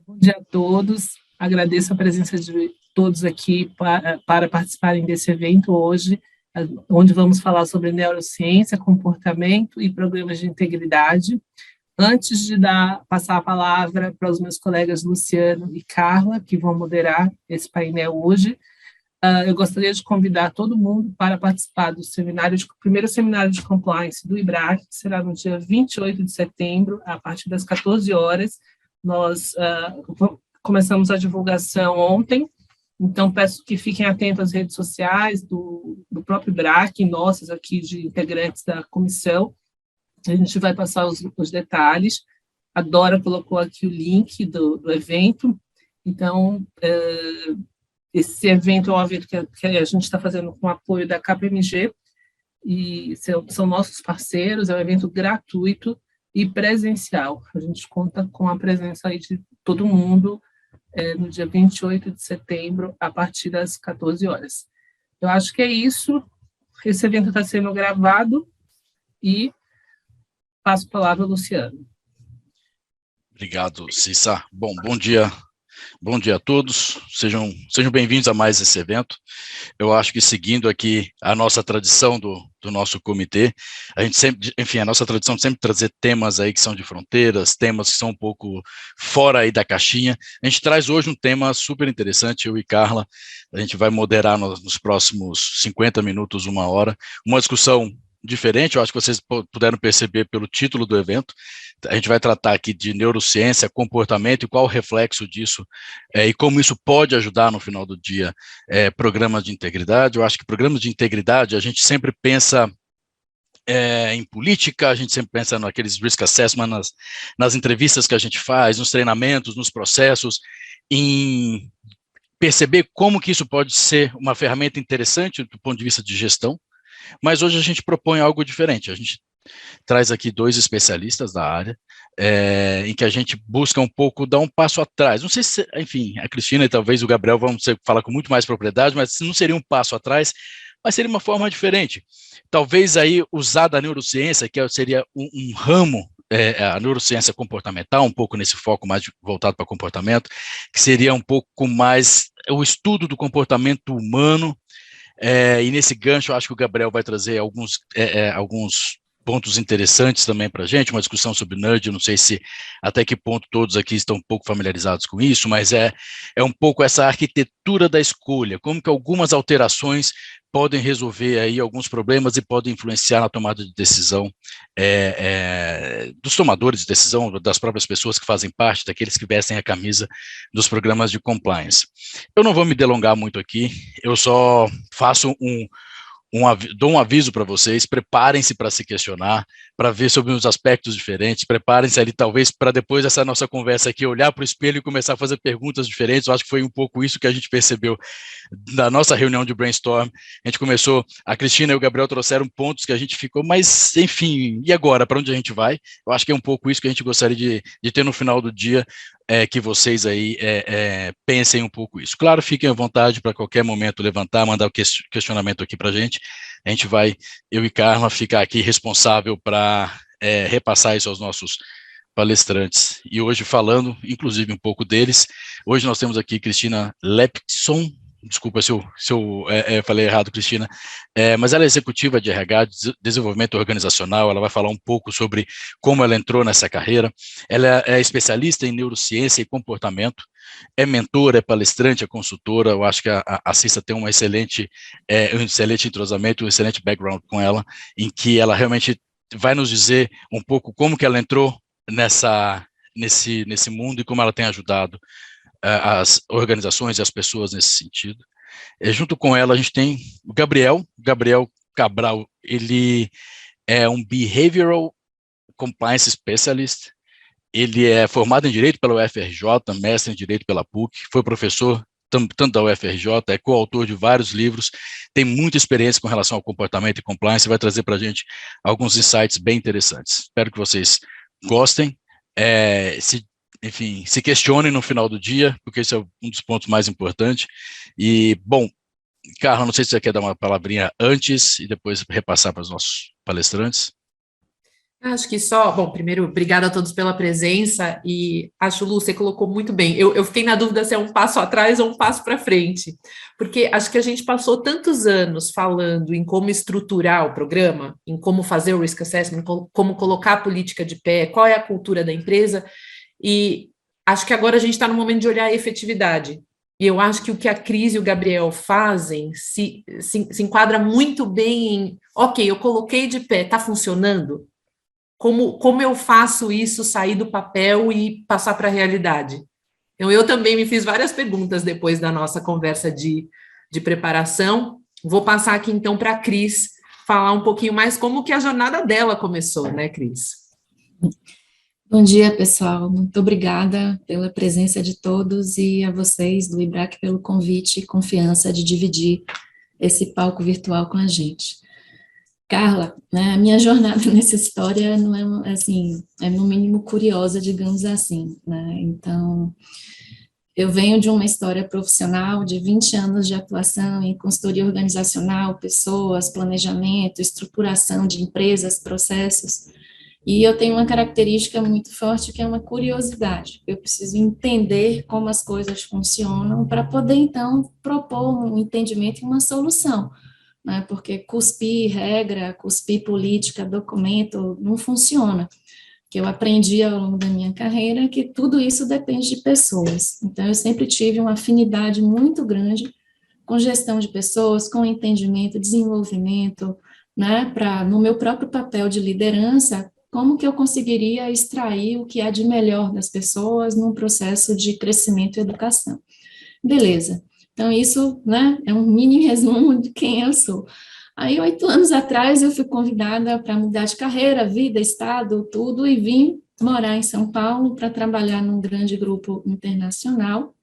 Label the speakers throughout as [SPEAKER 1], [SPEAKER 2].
[SPEAKER 1] Bom dia a todos. Agradeço a presença de todos aqui para participarem desse evento hoje, onde vamos falar sobre neurociência, comportamento e programas de integridade. Antes de passar a palavra para os meus colegas Luciano e Carla, que vão moderar esse painel hoje, eu gostaria de convidar todo mundo para participar do primeiro seminário de compliance do IBRAC, que será no dia 28 de setembro, a partir das 14 horas. Nós começamos a divulgação ontem, então peço que fiquem atentos às redes sociais do próprio IBRAC, nossas aqui de integrantes da comissão. A gente vai passar os detalhes. A Dora colocou aqui o link do evento. Então, esse evento é um evento que a gente está fazendo com o apoio da KPMG, e são nossos parceiros, é um evento gratuito e presencial. A gente conta com a presença aí de todo mundo no dia 28 de setembro, a partir das 14 horas. Eu acho que é isso. Esse evento está sendo gravado e passo a palavra ao Luciano.
[SPEAKER 2] Obrigado, Cissa. Bom dia a todos. Sejam bem-vindos a mais esse evento. Eu acho que, seguindo aqui a nossa tradição do nosso comitê, a gente sempre, enfim, a nossa tradição de sempre trazer temas aí que são de fronteiras, temas que são um pouco fora aí da caixinha. A gente traz hoje um tema super interessante, eu e Carla, a gente vai moderar nos próximos 50 minutos, uma hora, uma discussão diferente. Eu acho que vocês puderam perceber pelo título do evento. A gente vai tratar aqui de neurociência, comportamento e qual o reflexo disso e como isso pode ajudar no final do dia programas de integridade. Eu acho que programas de integridade a gente sempre pensa em política, a gente sempre pensa naqueles risk assessment, nas entrevistas que a gente faz, nos treinamentos, nos processos, em perceber como que isso pode ser uma ferramenta interessante do ponto de vista de gestão. Mas hoje a gente propõe algo diferente. A gente traz aqui dois especialistas da área, em que a gente busca um pouco dar um passo atrás. Não sei se, enfim, a Cristina e talvez o Gabriel vão falar com muito mais propriedade, mas não seria um passo atrás, mas seria uma forma diferente. Talvez aí usar da neurociência, que seria um ramo, a neurociência comportamental, um pouco nesse foco mais voltado para comportamento, que seria um pouco mais o estudo do comportamento humano. E nesse gancho, eu acho que o Gabriel vai trazer alguns pontos interessantes também para a gente, uma discussão sobre nudge. Eu não sei se até que ponto todos aqui estão um pouco familiarizados com isso, mas é um pouco essa arquitetura da escolha, como que algumas alterações podem resolver aí alguns problemas e podem influenciar na tomada de decisão dos tomadores de decisão, das próprias pessoas que fazem parte, daqueles que vestem a camisa dos programas de compliance. Eu não vou me delongar muito aqui, eu só faço dou um aviso para vocês, preparem-se para se questionar, para ver sobre uns aspectos diferentes, preparem-se ali talvez para depois dessa nossa conversa aqui, olhar para o espelho e começar a fazer perguntas diferentes. Eu acho que foi um pouco isso que a gente percebeu na nossa reunião de brainstorm. A gente começou, a Cristina e o Gabriel trouxeram pontos que a gente ficou, mas enfim, e agora, para onde a gente vai? Eu acho que é um pouco isso que a gente gostaria de ter no final do dia, que vocês aí pensem um pouco isso. Claro, fiquem à vontade para qualquer momento levantar, mandar o questionamento aqui para a gente vai, eu e Carla, ficar aqui responsável para repassar isso aos nossos palestrantes. E hoje falando, inclusive, um pouco deles, hoje nós temos aqui Cristina Lepson, desculpa se eu falei errado, Cristina, mas ela é executiva de RH, desenvolvimento organizacional. Ela vai falar um pouco sobre como ela entrou nessa carreira. Ela é especialista em neurociência e comportamento, é mentora, é palestrante, é consultora. Eu acho que a Cissa tem um excelente entrosamento, um excelente background com ela, em que ela realmente vai nos dizer um pouco como que ela entrou nesse mundo e como ela tem ajudado as organizações e as pessoas nesse sentido. Junto com ela, a gente tem o Gabriel Cabral. Ele é um Behavioral Compliance Specialist. Ele é formado em Direito pela UFRJ, mestre em Direito pela PUC, foi professor tanto da UFRJ, é coautor de vários livros, tem muita experiência com relação ao comportamento e compliance, e vai trazer para a gente alguns insights bem interessantes. Espero que vocês gostem, se questionem no final do dia, porque esse é um dos pontos mais importantes. E, bom, Carla, não sei se você quer dar uma palavrinha antes e depois repassar para os nossos palestrantes.
[SPEAKER 3] Acho que só, bom, primeiro, obrigada a todos pela presença e acho, Lu, você colocou muito bem. Eu fiquei na dúvida se é um passo atrás ou um passo para frente, porque acho que a gente passou tantos anos falando em como estruturar o programa, em como fazer o risk assessment, como colocar a política de pé, qual é a cultura da empresa, e acho que agora a gente está no momento de olhar a efetividade. E eu acho que o que a Cris e o Gabriel fazem se enquadra muito bem em, ok, eu coloquei de pé, está funcionando? Como eu faço isso sair do papel e passar para a realidade? Então, eu também me fiz várias perguntas depois da nossa conversa de preparação. Vou passar aqui, então, para a Cris falar um pouquinho mais como que a jornada dela começou, né, Cris?
[SPEAKER 4] Bom dia, pessoal. Muito obrigada pela presença de todos e a vocês, do IBRAC, pelo convite e confiança de dividir esse palco virtual com a gente. Carla, né, a minha jornada nessa história não é, assim, é no mínimo curiosa, digamos assim, né, então, eu venho de uma história profissional de 20 anos de atuação em consultoria organizacional, pessoas, planejamento, estruturação de empresas, processos, e eu tenho uma característica muito forte que é uma curiosidade, eu preciso entender como as coisas funcionam para poder, então, propor um entendimento e uma solução, né, porque cuspir regra, cuspir política, documento, não funciona. Que eu aprendi ao longo da minha carreira que tudo isso depende de pessoas. Então, eu sempre tive uma afinidade muito grande com gestão de pessoas, com entendimento, desenvolvimento, né, para, no meu próprio papel de liderança, como que eu conseguiria extrair o que há de melhor das pessoas num processo de crescimento e educação. Beleza. Então, isso, né, é um mini resumo de quem eu sou. Aí, 8 anos atrás, eu fui convidada para mudar de carreira, vida, estado, tudo, e vim morar em São Paulo para trabalhar num grande grupo internacional,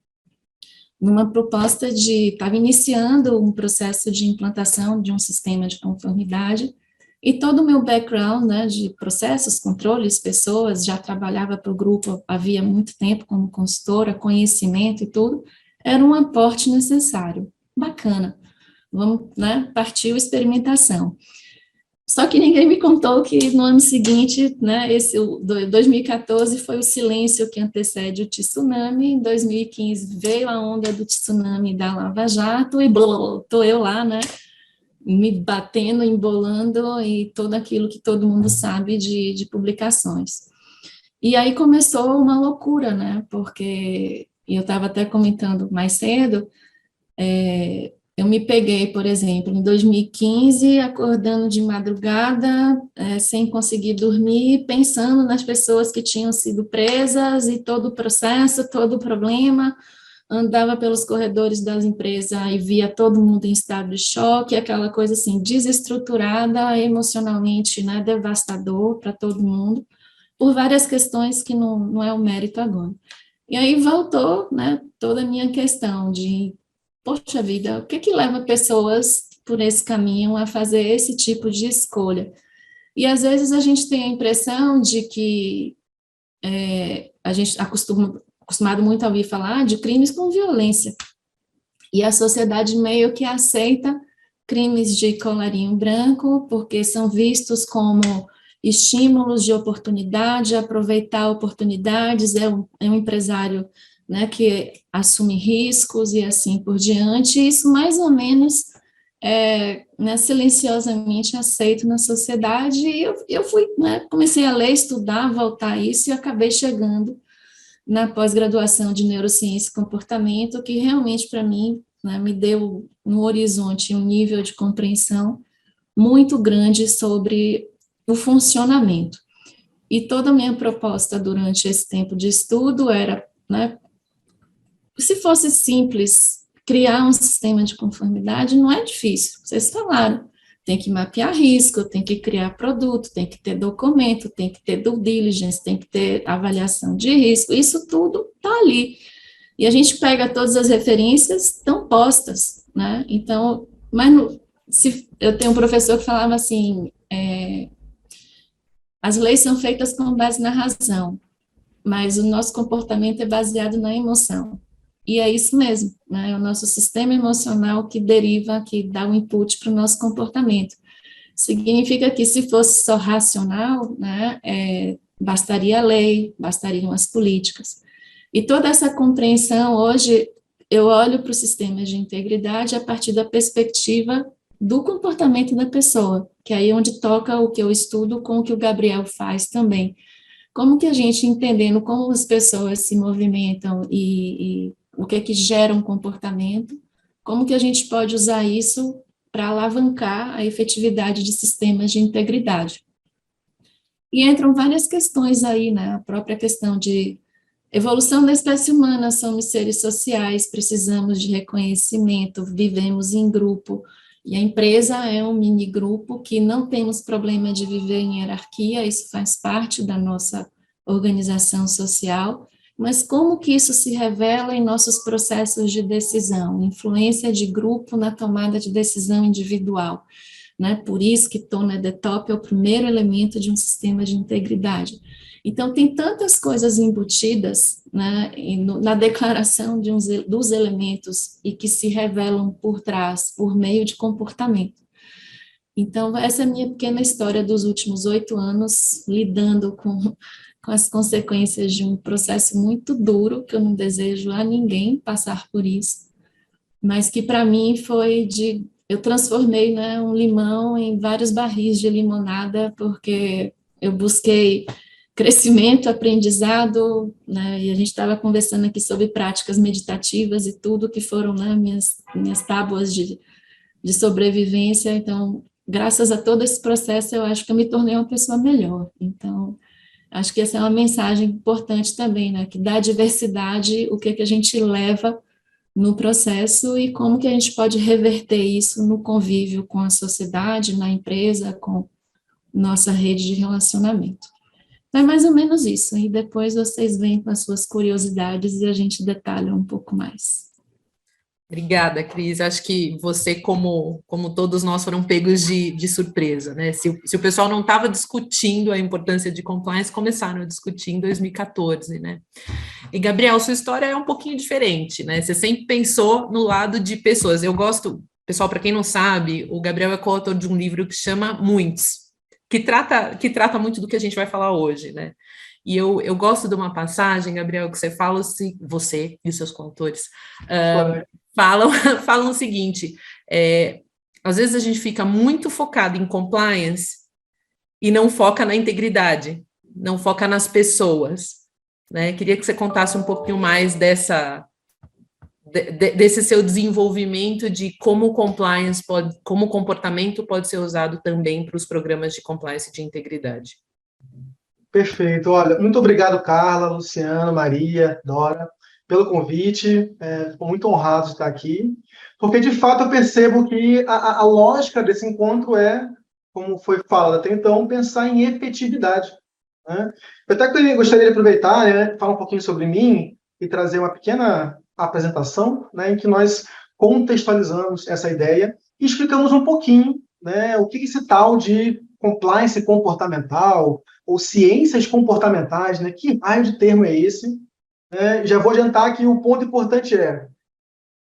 [SPEAKER 4] numa proposta estava iniciando um processo de implantação de um sistema de conformidade, e todo o meu background, né, de processos, controles, pessoas, já trabalhava para o grupo havia muito tempo como consultora, conhecimento e tudo, era um aporte necessário. Bacana. Vamos, né, partiu experimentação. Só que ninguém me contou que no ano seguinte, né, 2014 foi o silêncio que antecede o tsunami, em 2015 veio a onda do tsunami da Lava Jato e estou eu lá, né, me batendo, embolando e tudo aquilo que todo mundo sabe de publicações. E aí começou uma loucura, né, porque eu estava até comentando mais cedo, eu me peguei, por exemplo, em 2015, acordando de madrugada, sem conseguir dormir, pensando nas pessoas que tinham sido presas e todo o processo, todo o problema, andava pelos corredores das empresas e via todo mundo em estado de choque, aquela coisa assim, desestruturada, emocionalmente, né, devastador para todo mundo, por várias questões que não é o mérito agora. E aí voltou, né, toda a minha questão de, poxa vida, o que leva pessoas por esse caminho a fazer esse tipo de escolha? E às vezes a gente tem a impressão de que a gente acostumado muito a ouvir falar de crimes com violência, e a sociedade meio que aceita crimes de colarinho branco, porque são vistos como estímulos de oportunidade, aproveitar oportunidades, é um empresário, né, que assume riscos e assim por diante, e isso mais ou menos né, silenciosamente aceito na sociedade, e eu fui, né, comecei a ler, estudar, voltar a isso, e acabei chegando na pós-graduação de Neurociência e Comportamento, que realmente, para mim, né, me deu no horizonte um nível de compreensão muito grande sobre o funcionamento. E toda a minha proposta durante esse tempo de estudo era, né, se fosse simples, criar um sistema de conformidade não é difícil, vocês falaram, tem que mapear risco, tem que criar produto, tem que ter documento, tem que ter due diligence, tem que ter avaliação de risco, isso tudo está ali. E a gente pega todas as referências, estão postas, né? Então, eu tenho um professor que falava assim, as leis são feitas com base na razão, mas o nosso comportamento é baseado na emoção. E é isso mesmo, né? É o nosso sistema emocional que deriva, que dá o input para o nosso comportamento. significa que se fosse só racional, né, bastaria a lei, bastariam as políticas. E toda essa compreensão, hoje, eu olho para o sistema de integridade a partir da perspectiva do comportamento da pessoa, que aí é onde toca o que eu estudo com o que o Gabriel faz também. Como que a gente, entendendo como as pessoas se movimentam e o que é que gera um comportamento, como que a gente pode usar isso para alavancar a efetividade de sistemas de integridade. E entram várias questões aí, né? A própria questão de evolução da espécie humana, somos seres sociais, precisamos de reconhecimento, vivemos em grupo, e a empresa é um mini grupo que não temos problema de viver em hierarquia, isso faz parte da nossa organização social, mas como que isso se revela em nossos processos de decisão, influência de grupo na tomada de decisão individual, né? Por isso que Tona de Top é o primeiro elemento de um sistema de integridade. Então, tem tantas coisas embutidas, né, na declaração dos elementos e que se revelam por trás, por meio de comportamento. Então, essa é a minha pequena história dos últimos 8 anos, lidando com as consequências de um processo muito duro, que eu não desejo a ninguém passar por isso, mas que para mim foi eu transformei, né, um limão em vários barris de limonada, porque eu busquei crescimento, aprendizado, né, e a gente estava conversando aqui sobre práticas meditativas e tudo, que foram, né, minhas tábuas de sobrevivência. Então, graças a todo esse processo, eu acho que eu me tornei uma pessoa melhor. Então, acho que essa é uma mensagem importante também, né, que da diversidade, o que a gente leva no processo e como que a gente pode reverter isso no convívio com a sociedade, na empresa, com nossa rede de relacionamento. Então, é mais ou menos isso, e depois vocês vêm com as suas curiosidades e a gente detalha um pouco mais.
[SPEAKER 3] Obrigada, Cris. Acho que você, como todos nós, foram pegos de surpresa, né? Se o pessoal não estava discutindo a importância de compliance, começaram a discutir em 2014, né? E, Gabriel, sua história é um pouquinho diferente, né? Você sempre pensou no lado de pessoas. Eu gosto, pessoal, para quem não sabe, o Gabriel é coautor de um livro que chama Muitos, que trata muito do que a gente vai falar hoje, né? E eu gosto de uma passagem, Gabriel, que você fala, você e os seus coautores falam o seguinte, às vezes a gente fica muito focado em compliance e não foca na integridade, não foca nas pessoas, né? Queria que você contasse um pouquinho mais desse seu desenvolvimento de como o compliance como o comportamento pode ser usado também para os programas de compliance de integridade.
[SPEAKER 5] Perfeito. Olha, muito obrigado, Carla, Luciano, Maria, Dora, pelo convite. Estou muito honrado de estar aqui, porque, de fato, eu percebo que a lógica desse encontro é, como foi falado até então, pensar em efetividade, né? Eu até gostaria de aproveitar, né, falar um pouquinho sobre mim e trazer uma pequena apresentação, né, em que nós contextualizamos essa ideia e explicamos um pouquinho, né, o que esse tal de compliance comportamental ou ciências comportamentais, né? Que raio de termo é esse? Já vou adiantar que o ponto importante é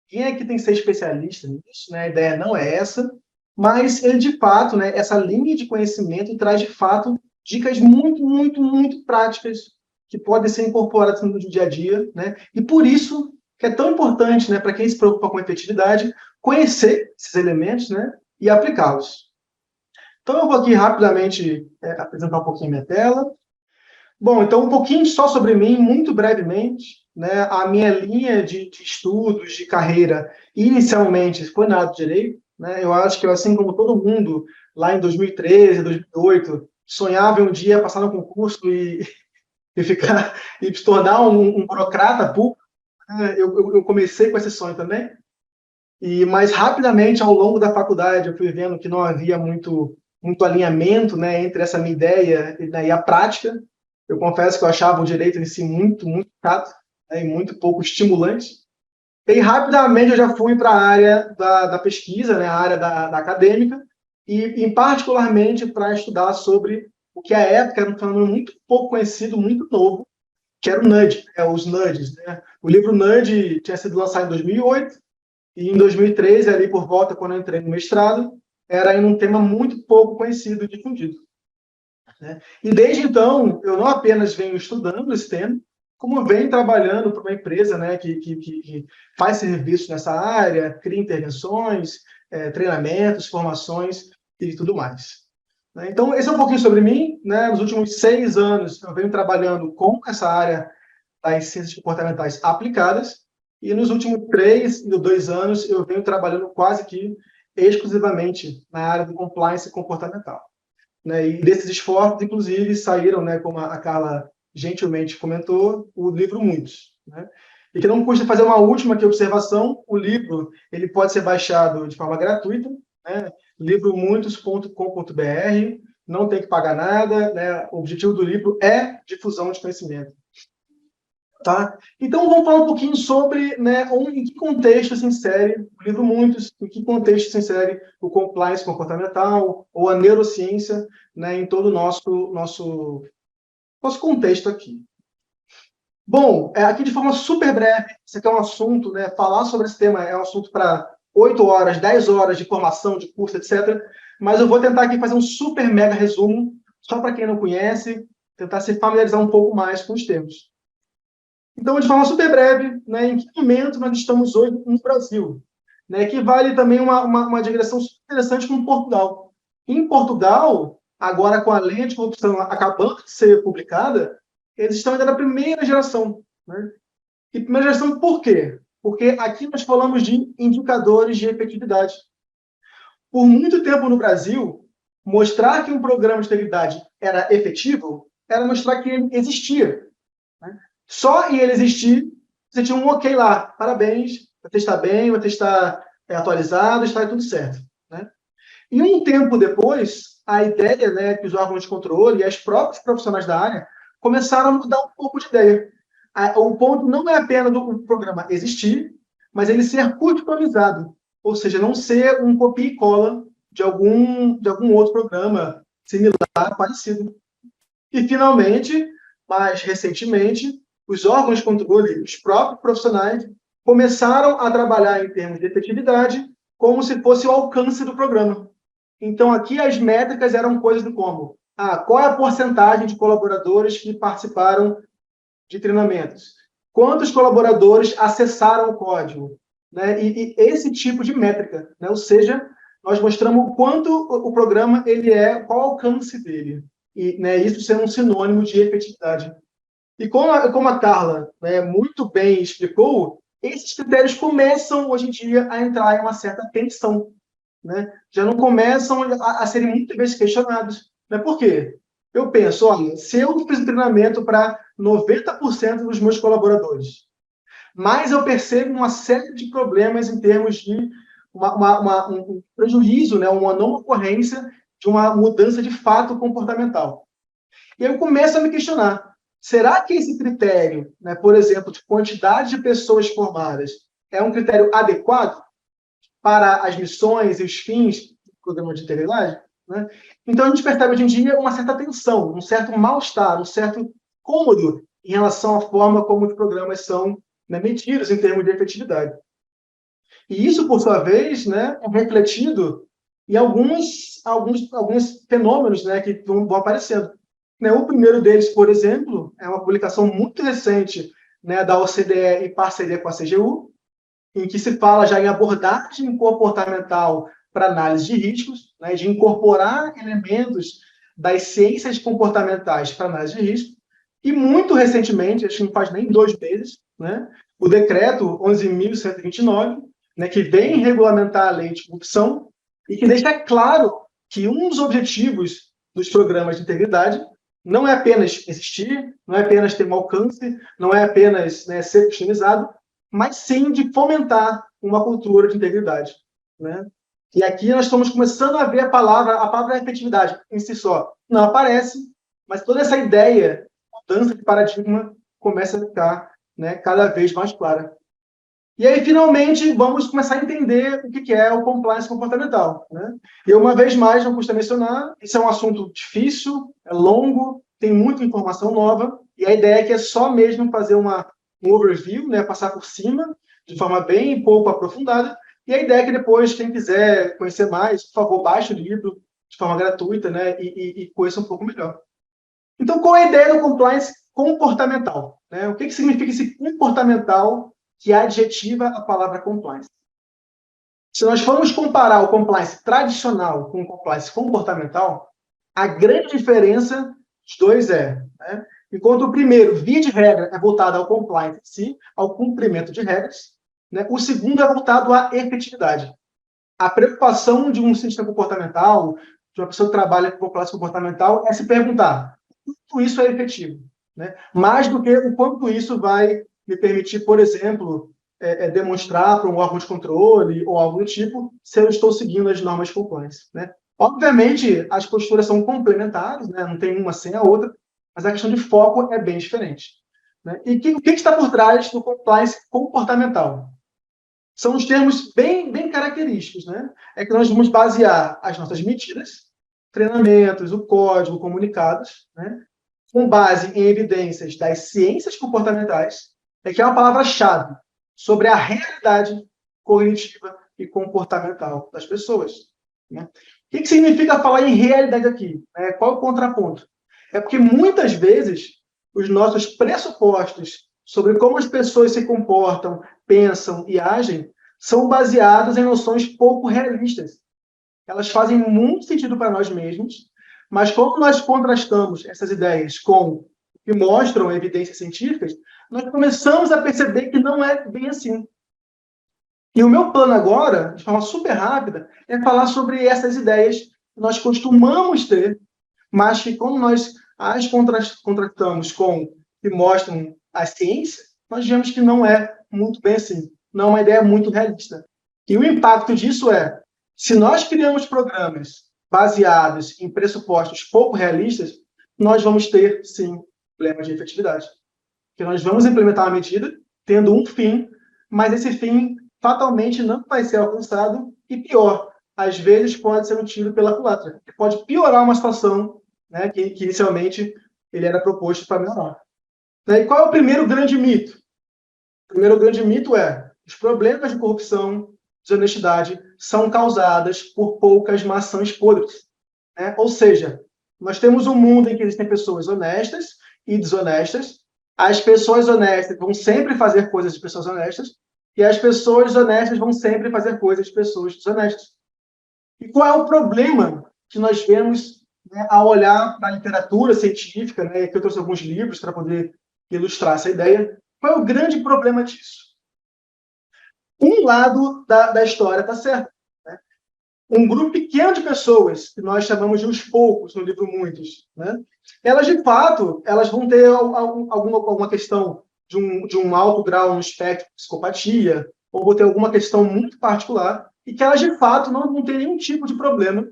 [SPEAKER 5] quem é que tem que ser especialista nisso, né? A ideia não é essa, mas ele, de fato, né, essa linha de conhecimento traz, de fato, dicas muito, muito, muito práticas que podem ser incorporadas no dia a dia, né? E por isso que é tão importante, né, para quem se preocupa com efetividade, conhecer esses elementos, né, e aplicá-los. Então, eu vou aqui rapidamente apresentar um pouquinho minha tela. Bom, então, um pouquinho só sobre mim, muito brevemente, né? A minha linha de estudos, de carreira, inicialmente, foi na área de Direito, né? Eu acho que, assim como todo mundo, lá em 2013, 2008, sonhava em um dia passar no concurso e se tornar um burocrata público, né? Eu comecei com esse sonho também. Mas, rapidamente, ao longo da faculdade, eu fui vendo que não havia muito alinhamento, né, entre essa minha ideia e a prática. Eu confesso que eu achava o direito em si muito, muito chato, né, e muito pouco estimulante. E rapidamente eu já fui para a área da pesquisa, né, a área da acadêmica, e particularmente para estudar sobre o que à época era um fenômeno muito pouco conhecido, muito novo, que era o nudge, os nudges, né? O livro Nudge tinha sido lançado em 2008, e em 2013, ali por volta, quando eu entrei no mestrado, era ainda um tema muito pouco conhecido e difundido, né? E desde então, eu não apenas venho estudando esse tema, como venho trabalhando para uma empresa, né, que faz serviços nessa área, cria intervenções, treinamentos, formações e tudo mais, né? Então, esse é um pouquinho sobre mim, né? Nos últimos 6 anos, eu venho trabalhando com essa área das ciências comportamentais aplicadas, e nos últimos 2 anos, eu venho trabalhando quase que exclusivamente na área do compliance comportamental, né? E desses esforços, inclusive, saíram, né, como a Carla gentilmente comentou, o livro Muitos, né? E que não custa fazer uma última aqui observação: o livro ele pode ser baixado de forma gratuita, né? livromuitos.com.br, não tem que pagar nada, né? O objetivo do livro é difusão de conhecimento. Tá? Então, vamos falar um pouquinho sobre, né, em que contexto se insere o livro Muitos, em que contexto se insere o compliance comportamental ou a neurociência, né, em todo o nosso contexto aqui. Bom, aqui de forma super breve, esse aqui é um assunto, né, falar sobre esse tema é um assunto para 8 horas, 10 horas de formação, de curso, etc. Mas eu vou tentar aqui fazer um super mega resumo, só para quem não conhece, tentar se familiarizar um pouco mais com os termos. Então, de forma super breve, né, em que momento nós estamos hoje no Brasil? Né, que vale também uma digressão super interessante com Portugal. Em Portugal, agora com a lei de corrupção acabando de ser publicada, eles estão ainda na primeira geração, né? E primeira geração por quê? Porque aqui nós falamos de indicadores de efetividade. Por muito tempo no Brasil, mostrar que um programa de integridade era efetivo era mostrar que ele existia, né? Só em ele existir, você tinha um ok lá. Parabéns, você está bem, você está atualizado, está tudo certo, né? E um tempo depois, a ideia, né, que os órgãos de controle e os próprios profissionais da área começaram a mudar um pouco de ideia. O ponto não é apenas do programa existir, mas ele ser customizado, ou seja, não ser um copia e cola de algum outro programa similar, parecido. E, finalmente, mais recentemente, os órgãos de controle, os próprios profissionais, começaram a trabalhar em termos de efetividade como se fosse o alcance do programa. Então, aqui as métricas eram coisas do como: qual é a porcentagem de colaboradores que participaram de treinamentos? Quantos colaboradores acessaram o código? Né? E esse tipo de métrica, né? Ou seja, nós mostramos o quanto o programa qual o alcance dele. E, né, isso sendo um sinônimo de efetividade. E como a Carla, né, muito bem explicou, esses critérios começam, hoje em dia, a entrar em uma certa tensão, né? Já não começam a serem muitas vezes questionados. Né? Por quê? Eu penso, olha, se eu fiz um treinamento para 90% dos meus colaboradores, mas eu percebo uma série de problemas em termos de um prejuízo, né, uma não ocorrência de uma mudança de fato comportamental. E eu começo a me questionar: será que esse critério, né, por exemplo, de quantidade de pessoas formadas, é um critério adequado para as missões e os fins do programa de integridade? Né? Então, a gente percebe hoje em dia uma certa tensão, um certo mal-estar, um certo cômodo em relação à forma como os programas são, né, medidos em termos de efetividade. E isso, por sua vez, né, é refletido em alguns fenômenos, né, que vão aparecendo. Né, o primeiro deles, por exemplo, é uma publicação muito recente, né, da OCDE em parceria com a CGU, em que se fala já em abordagem comportamental para análise de riscos, né, de incorporar elementos das ciências comportamentais para análise de risco. E muito recentemente, acho que não faz nem 2 meses, né, o decreto 11.129, né, que vem regulamentar a lei de corrupção e que deixa claro que um dos objetivos dos programas de integridade não é apenas existir, não é apenas ter um alcance, não é apenas, né, ser customizado, mas sim de fomentar uma cultura de integridade, né? E aqui nós estamos começando a ver a palavra efetividade em si só não aparece, mas toda essa ideia, mudança de paradigma, começa a ficar, né, cada vez mais clara. E aí, finalmente, vamos começar a entender o que é o compliance comportamental, né? E, uma vez mais, não custa mencionar, isso é um assunto difícil, é longo, tem muita informação nova, e a ideia é que é só mesmo fazer um overview, né, passar por cima, de forma bem pouco aprofundada, E a ideia é que depois, quem quiser conhecer mais, por favor, baixe o livro de forma gratuita, né, e conheça um pouco melhor. Então, qual é a ideia do compliance comportamental? Né? O que significa esse comportamental que adjetiva a palavra compliance? Se nós formos comparar o compliance tradicional com o compliance comportamental, a grande diferença dos dois né? Enquanto o primeiro, via de regra, é voltado ao compliance em si, ao cumprimento de regras, né? O segundo é voltado à efetividade. A preocupação de um cientista comportamental, de uma pessoa que trabalha com compliance comportamental, é se perguntar: quanto isso é efetivo? Né? Mais do que o quanto isso vai me permitir, por exemplo, demonstrar para um órgão de controle ou algo do tipo, se eu estou seguindo as normas de compliance. Né? Obviamente, as posturas são complementares, né? Não tem uma sem a outra, mas a questão de foco é bem diferente. Né? E o que está por trás do compliance comportamental? São os termos bem característicos. Né? É que nós vamos basear as nossas medidas, treinamentos, o código, comunicados, né? Com base em evidências das ciências comportamentais, que é uma palavra-chave sobre a realidade cognitiva e comportamental das pessoas. Né? O que significa falar em realidade aqui? Qual é o contraponto? É porque muitas vezes os nossos pressupostos sobre como as pessoas se comportam, pensam e agem são baseados em noções pouco realistas. Elas fazem muito sentido para nós mesmos, mas como nós contrastamos essas ideias com o que mostram evidências científicas, nós começamos a perceber que não é bem assim. E o meu plano agora, de forma super rápida, é falar sobre essas ideias que nós costumamos ter, mas que como nós as contrastamos com o que mostram a ciência, nós vemos que não é muito bem assim. Não é uma ideia muito realista. E o impacto disso se nós criamos programas baseados em pressupostos pouco realistas, nós vamos ter, sim, problemas de efetividade. Porque nós vamos implementar uma medida tendo um fim, mas esse fim fatalmente não vai ser alcançado e, pior, às vezes pode ser um tiro pela culatra, que pode piorar uma situação, né, que inicialmente ele era proposto para melhorar. E qual é o primeiro grande mito? O primeiro grande mito os problemas de corrupção, desonestidade, são causadas por poucas maçãs podres. Né? Ou seja, nós temos um mundo em que existem pessoas honestas e desonestas. As pessoas honestas vão sempre fazer coisas de pessoas honestas e as pessoas desonestas vão sempre fazer coisas de pessoas desonestas. E qual é o problema que nós vemos, né, ao olhar para a literatura científica, né, que eu trouxe alguns livros para poder ilustrar essa ideia? Qual é o grande problema disso? Um lado da história está certo. Né? Um grupo pequeno de pessoas, que nós chamamos de os poucos, no livro Muitos, né? Elas, de fato, elas vão ter alguma questão de um alto grau no espectro de psicopatia, ou vão ter alguma questão muito particular, e que elas, de fato, não vão ter nenhum tipo de problema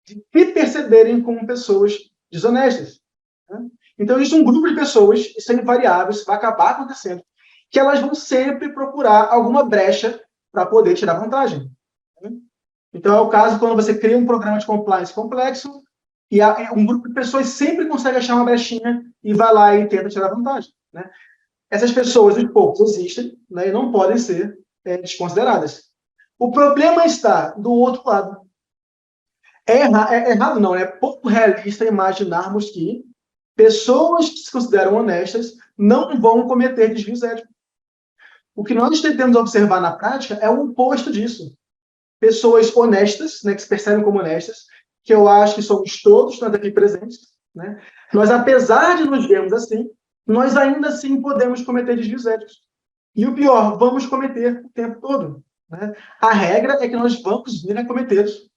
[SPEAKER 5] de se perceberem como pessoas desonestas. Né? Então, existe um grupo de pessoas, isso é invariável, isso vai acabar acontecendo, que elas vão sempre procurar alguma brecha para poder tirar vantagem. Né? Então, é o caso quando você cria um programa de compliance complexo e um grupo de pessoas sempre consegue achar uma brechinha e vai lá e tenta tirar vantagem. Né? Essas pessoas, os poucos, existem, né, e não podem ser desconsideradas. O problema está do outro lado. Errado não, é pouco realista imaginarmos que pessoas que se consideram honestas não vão cometer desvios éticos. O que nós tentamos observar na prática é o oposto disso. Pessoas honestas, né, que se percebem como honestas, que eu acho que somos todos nós aqui presentes, né? Nós, apesar de nos vermos assim, nós ainda assim podemos cometer desvios éticos. E o pior, vamos cometer o tempo todo. Né? A regra é que nós vamos vir a cometê-los.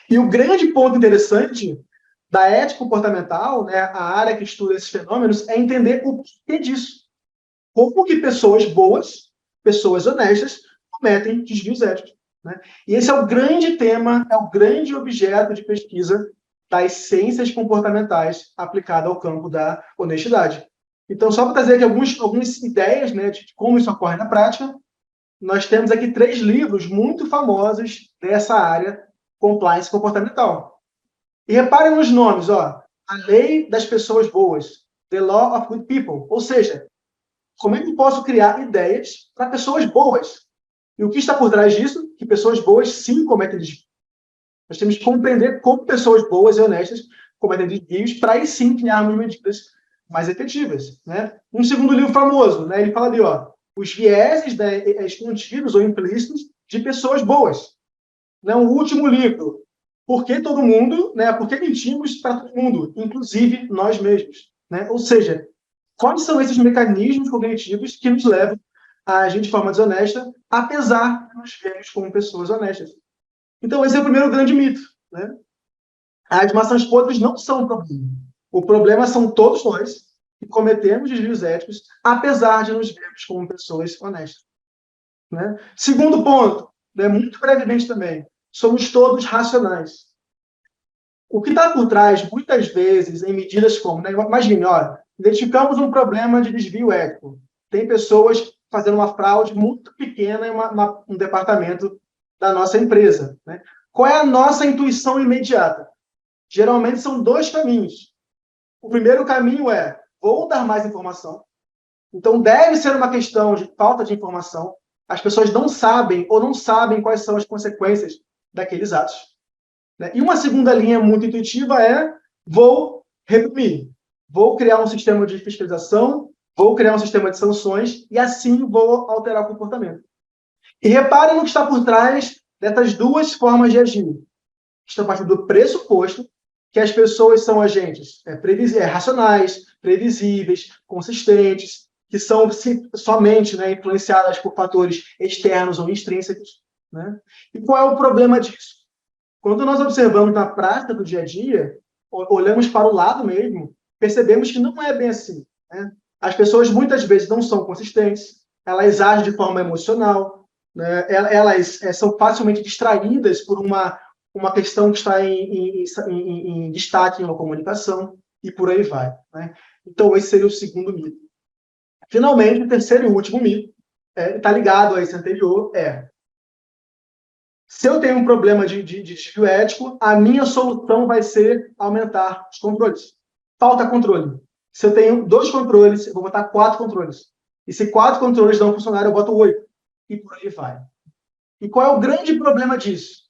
[SPEAKER 5] E o grande ponto interessante da ética comportamental, né, a área que estuda esses fenômenos, é entender o que disso. Como que pessoas boas, pessoas honestas, cometem desvios éticos. Né? E esse é o grande tema, é o grande objeto de pesquisa das ciências comportamentais aplicada ao campo da honestidade. Então, só para trazer aqui algumas ideias, né, de como isso ocorre na prática, nós temos aqui 3 livros muito famosos dessa área compliance comportamental. E reparem nos nomes, A Lei das Pessoas Boas, The Law of Good People, ou seja, como é que eu posso criar ideias para pessoas boas? E o que está por trás disso? Que pessoas boas sim cometem desvios. Nós temos que compreender como pessoas boas e honestas cometem desvios para aí sim criarmos medidas mais efetivas, né? Um segundo livro famoso, né, ele fala ali, ó, os vieses, né, escondidos ou implícitos de pessoas boas. Né? O último livro, Por que todo mundo, né, por que mentimos para todo mundo, inclusive nós mesmos, né? Ou seja, quais são esses mecanismos cognitivos que nos levam a agir de forma desonesta, apesar de nos vermos como pessoas honestas? Então, esse é o primeiro grande mito, né? As maçãs podres não são o problema. O problema são todos nós que cometemos desvios éticos, apesar de nos vermos como pessoas honestas, né? Segundo ponto, né, muito brevemente também, somos todos racionais. O que está por trás, muitas vezes, em medidas como, né, imagine, olha, identificamos um problema de desvio ético. Tem pessoas fazendo uma fraude muito pequena em um departamento da nossa empresa, né? Qual é a nossa intuição imediata? Geralmente são dois caminhos. O primeiro caminho é, vou dar mais informação. Então, deve ser uma questão de falta de informação. As pessoas não sabem ou não sabem quais são as consequências daqueles atos, né? E uma segunda linha muito intuitiva é, vou reprimir. Vou criar um sistema de fiscalização, vou criar um sistema de sanções e assim vou alterar o comportamento. E reparem no que está por trás dessas duas formas de agir. Está partindo do pressuposto que as pessoas são agentes racionais, previsíveis, consistentes, que são somente, né, influenciadas por fatores externos ou extrínsecos, né? E qual é o problema disso? Quando nós observamos na prática do dia a dia, olhamos para o lado mesmo, percebemos que não é bem assim, né? As pessoas muitas vezes não são consistentes, elas agem de forma emocional, né? Elas são facilmente distraídas por uma questão que está em destaque em uma comunicação, e por aí vai, né? Então, esse seria o segundo mito. Finalmente, o terceiro e último mito, está ligado a esse anterior, se eu tenho um problema de desvio ético, a minha solução vai ser aumentar os controles. Falta controle. Se eu tenho 2 controles, eu vou botar 4 controles. E se 4 controles não funcionarem, eu boto 8. E por aí vai. E qual é o grande problema disso?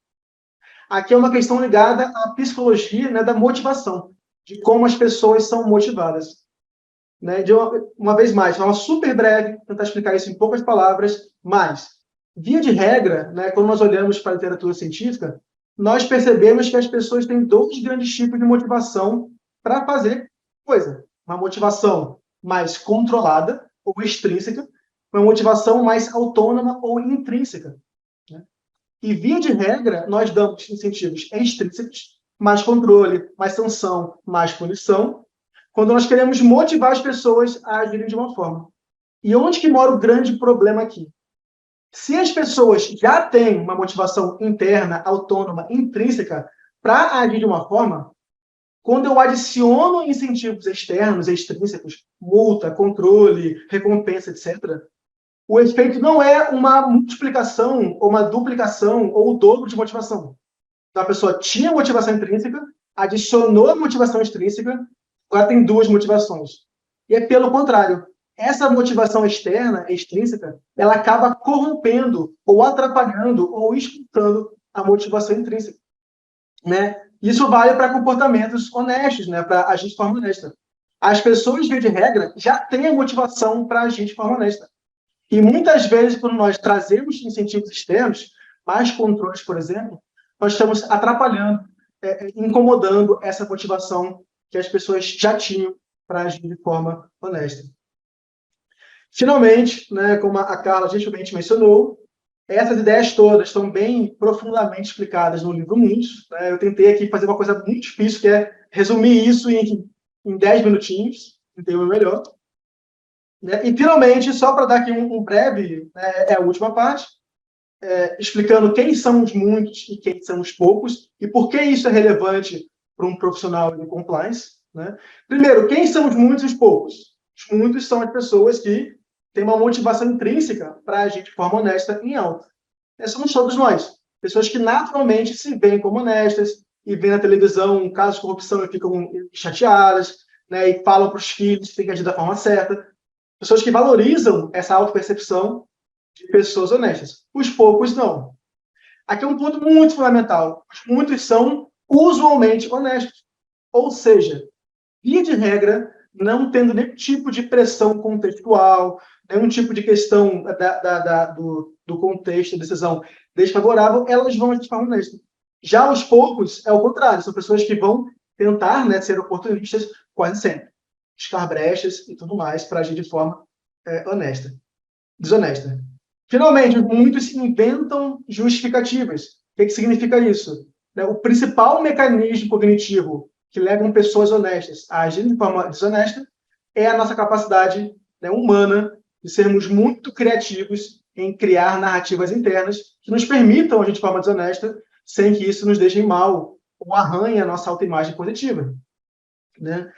[SPEAKER 5] Aqui é uma questão ligada à psicologia, né, da motivação, de como as pessoas são motivadas. Né? De uma vez mais, de forma super breve, tentar explicar isso em poucas palavras, mas, via de regra, né, quando nós olhamos para a literatura científica, nós percebemos que as pessoas têm 2 grandes tipos de motivação para fazer coisa. Uma motivação mais controlada, ou extrínseca, uma motivação mais autônoma ou intrínseca, né? E, via de regra, nós damos incentivos extrínsecos, mais controle, mais sanção, mais punição, quando nós queremos motivar as pessoas a agirem de uma forma. E onde que mora o grande problema aqui? Se as pessoas já têm uma motivação interna, autônoma, intrínseca, para agir de uma forma, quando eu adiciono incentivos externos, extrínsecos, multa, controle, recompensa, etc., o efeito não é uma multiplicação, ou uma duplicação, ou o dobro de motivação. Então, a pessoa tinha motivação intrínseca, adicionou a motivação extrínseca, agora tem 2 motivações. E é pelo contrário. Essa motivação externa, extrínseca, ela acaba corrompendo, ou atrapalhando, ou expulsando a motivação intrínseca, né? Isso vale para comportamentos honestos, né? Para agir de forma honesta. As pessoas, via de regra, já têm a motivação para agir de forma honesta. E muitas vezes, quando nós trazemos incentivos externos, mais controles, por exemplo, nós estamos atrapalhando, incomodando essa motivação que as pessoas já tinham para agir de forma honesta. Finalmente, né, como a Carla gentilmente mencionou, essas ideias todas estão bem profundamente explicadas no livro Muitos, né? Eu tentei aqui fazer uma coisa muito difícil, que é resumir isso em 10 minutinhos, tentei o melhor. Né? E, finalmente, só para dar aqui um breve, né, a última parte, explicando quem são os muitos e quem são os poucos, e por que isso é relevante para um profissional de compliance. Né? Primeiro, quem são os muitos e os poucos? Os muitos são as pessoas que têm uma motivação intrínseca para agir de forma honesta em alta. Somos todos nós. Pessoas que naturalmente se veem como honestas e veem na televisão casos de corrupção e ficam chateadas, né, e falam para os filhos que têm que agir da forma certa. Pessoas que valorizam essa autopercepção de pessoas honestas. Os poucos não. Aqui é um ponto muito fundamental. Muitos são usualmente honestos. Ou seja, via de regra, não tendo nenhum tipo de pressão contextual, nenhum tipo de questão do contexto, decisão desfavorável, elas vão agir de forma honesta. Já os poucos, é o contrário, são pessoas que vão tentar, né, ser oportunistas quase sempre, buscar brechas e tudo mais para agir de forma desonesta. Finalmente, muitos inventam justificativas. O que significa isso? O principal mecanismo cognitivo que levam pessoas honestas a agir de forma desonesta é a nossa capacidade, né, humana de sermos muito criativos em criar narrativas internas que nos permitam agir de forma desonesta sem que isso nos deixe mal ou arranhe a nossa autoimagem positiva. Né?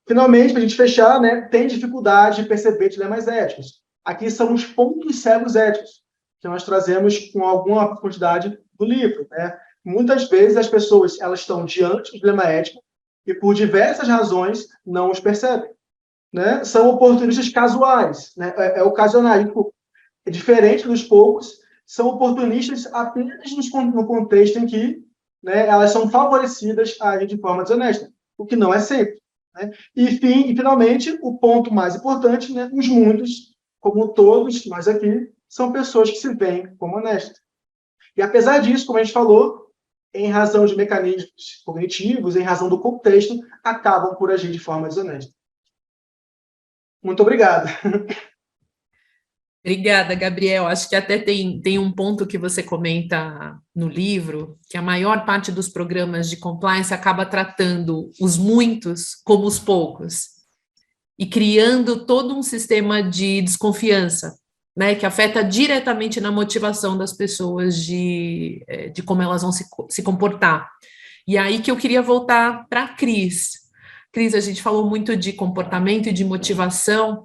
[SPEAKER 5] Finalmente, para a gente fechar, né, tem dificuldade de perceber dilemas éticos. Aqui são os pontos cegos éticos, que nós trazemos com alguma profundidade do livro. Né? Muitas vezes as pessoas elas estão diante do dilema ético e, por diversas razões, não os percebem. Né? São oportunistas casuais, né? Ocasionais. Diferente dos poucos, são oportunistas apenas no contexto em que, né, elas são favorecidas a agir de forma desonesta, o que não é sempre. Né? E, finalmente, o ponto mais importante, né, os muitos, como todos nós aqui, são pessoas que se veem como honestas. E, apesar disso, como a gente falou, em razão de mecanismos cognitivos, em razão do contexto, acabam por agir de forma desonesta. Muito obrigado.
[SPEAKER 3] Obrigada, Gabriel. Acho que até tem um ponto que você comenta no livro, que a maior parte dos programas de compliance acaba tratando os muitos como os poucos e criando todo um sistema de desconfiança, né, que afeta diretamente na motivação das pessoas de como elas vão se comportar. E aí que eu queria voltar para a Cris. Cris, a gente falou muito de comportamento e de motivação.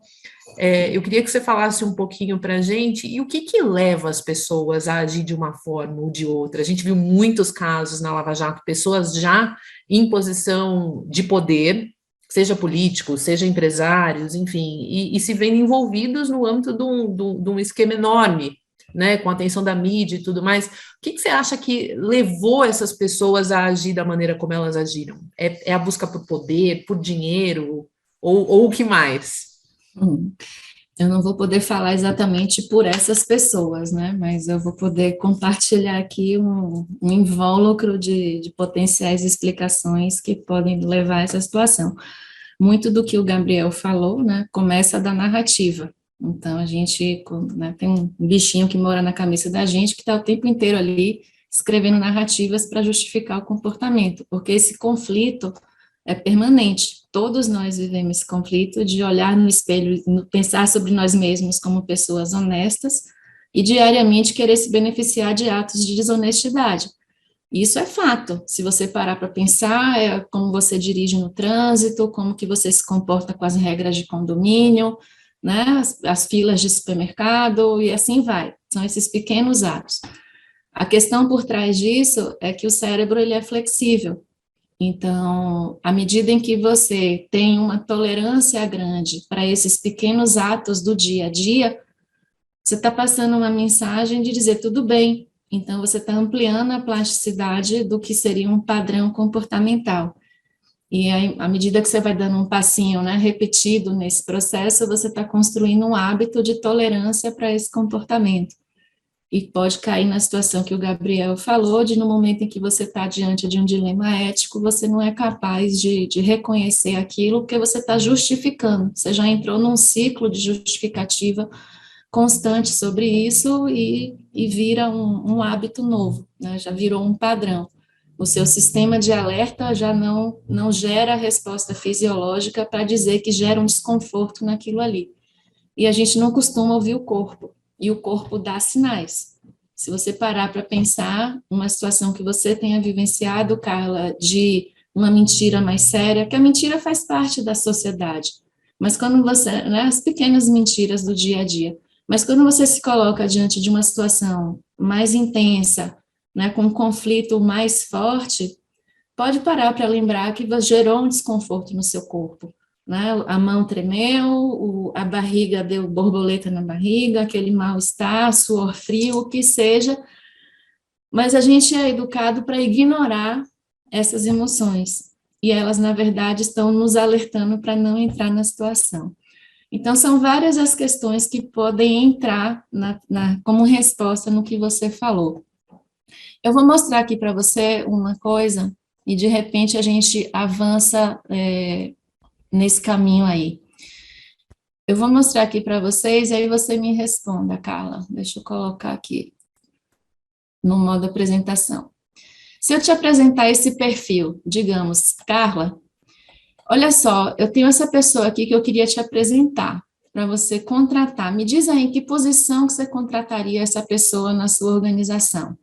[SPEAKER 3] Eu queria que você falasse um pouquinho para a gente e o que leva as pessoas a agir de uma forma ou de outra. A gente viu muitos casos na Lava Jato, pessoas já em posição de poder, seja políticos, seja empresários, enfim, e se vendo envolvidos no âmbito de um esquema enorme, né, com a atenção da mídia e tudo mais. O que você acha que levou essas pessoas a agir da maneira como elas agiram? É a busca por poder, por dinheiro, ou o que mais?
[SPEAKER 4] Eu não vou poder falar exatamente por essas pessoas, né? Mas eu vou poder compartilhar aqui um invólucro de potenciais explicações que podem levar a essa situação. Muito do que o Gabriel falou, né, começa da narrativa. Então, a gente, né, tem um bichinho que mora na cabeça da gente que está o tempo inteiro ali escrevendo narrativas para justificar o comportamento, porque esse conflito é permanente. Todos nós vivemos esse conflito de olhar no espelho, pensar sobre nós mesmos como pessoas honestas e diariamente querer se beneficiar de atos de desonestidade. Isso é fato. Se você parar para pensar, é como você dirige no trânsito, como que você se comporta com as regras de condomínio, né, as filas de supermercado e assim vai. São esses pequenos atos. A questão por trás disso é que o cérebro ele é flexível. Então, à medida em que você tem uma tolerância grande para esses pequenos atos do dia a dia, você está passando uma mensagem de dizer tudo bem. Então, você está ampliando a plasticidade do que seria um padrão comportamental. E aí, à medida que você vai dando um passinho, né, repetido nesse processo, você está construindo um hábito de tolerância para esse comportamento. E pode cair na situação que o Gabriel falou, de no momento em que você está diante de um dilema ético, você não é capaz de reconhecer aquilo, porque você está justificando, você já entrou num ciclo de justificativa constante sobre isso e vira um hábito novo, né? Já virou um padrão. O seu sistema de alerta já não gera a resposta fisiológica para dizer que gera um desconforto naquilo ali. E a gente não costuma ouvir o corpo. E o corpo dá sinais. Se você parar para pensar, uma situação que você tenha vivenciado, Carla, de uma mentira mais séria, que a mentira faz parte da sociedade, mas quando você, né, as pequenas mentiras do dia a dia, mas quando você se coloca diante de uma situação mais intensa, né, com um conflito mais forte, pode parar para lembrar que gerou um desconforto no seu corpo. né? A mão tremeu, a barriga deu borboleta na barriga, aquele mal-estar, suor frio, o que seja, mas a gente é educado para ignorar essas emoções, e elas, na verdade, estão nos alertando para não entrar na situação. Então, são várias as questões que podem entrar como resposta no que você falou. Eu vou mostrar aqui para você uma coisa, e de repente a gente avança nesse caminho aí. Eu vou mostrar aqui para vocês, e aí você me responda, Carla. Deixa eu colocar aqui no modo apresentação. Se eu te apresentar esse perfil, digamos, Carla, olha só, eu tenho essa pessoa aqui que eu queria te apresentar para você contratar. Me diz aí em que posição que você contrataria essa pessoa na sua organização.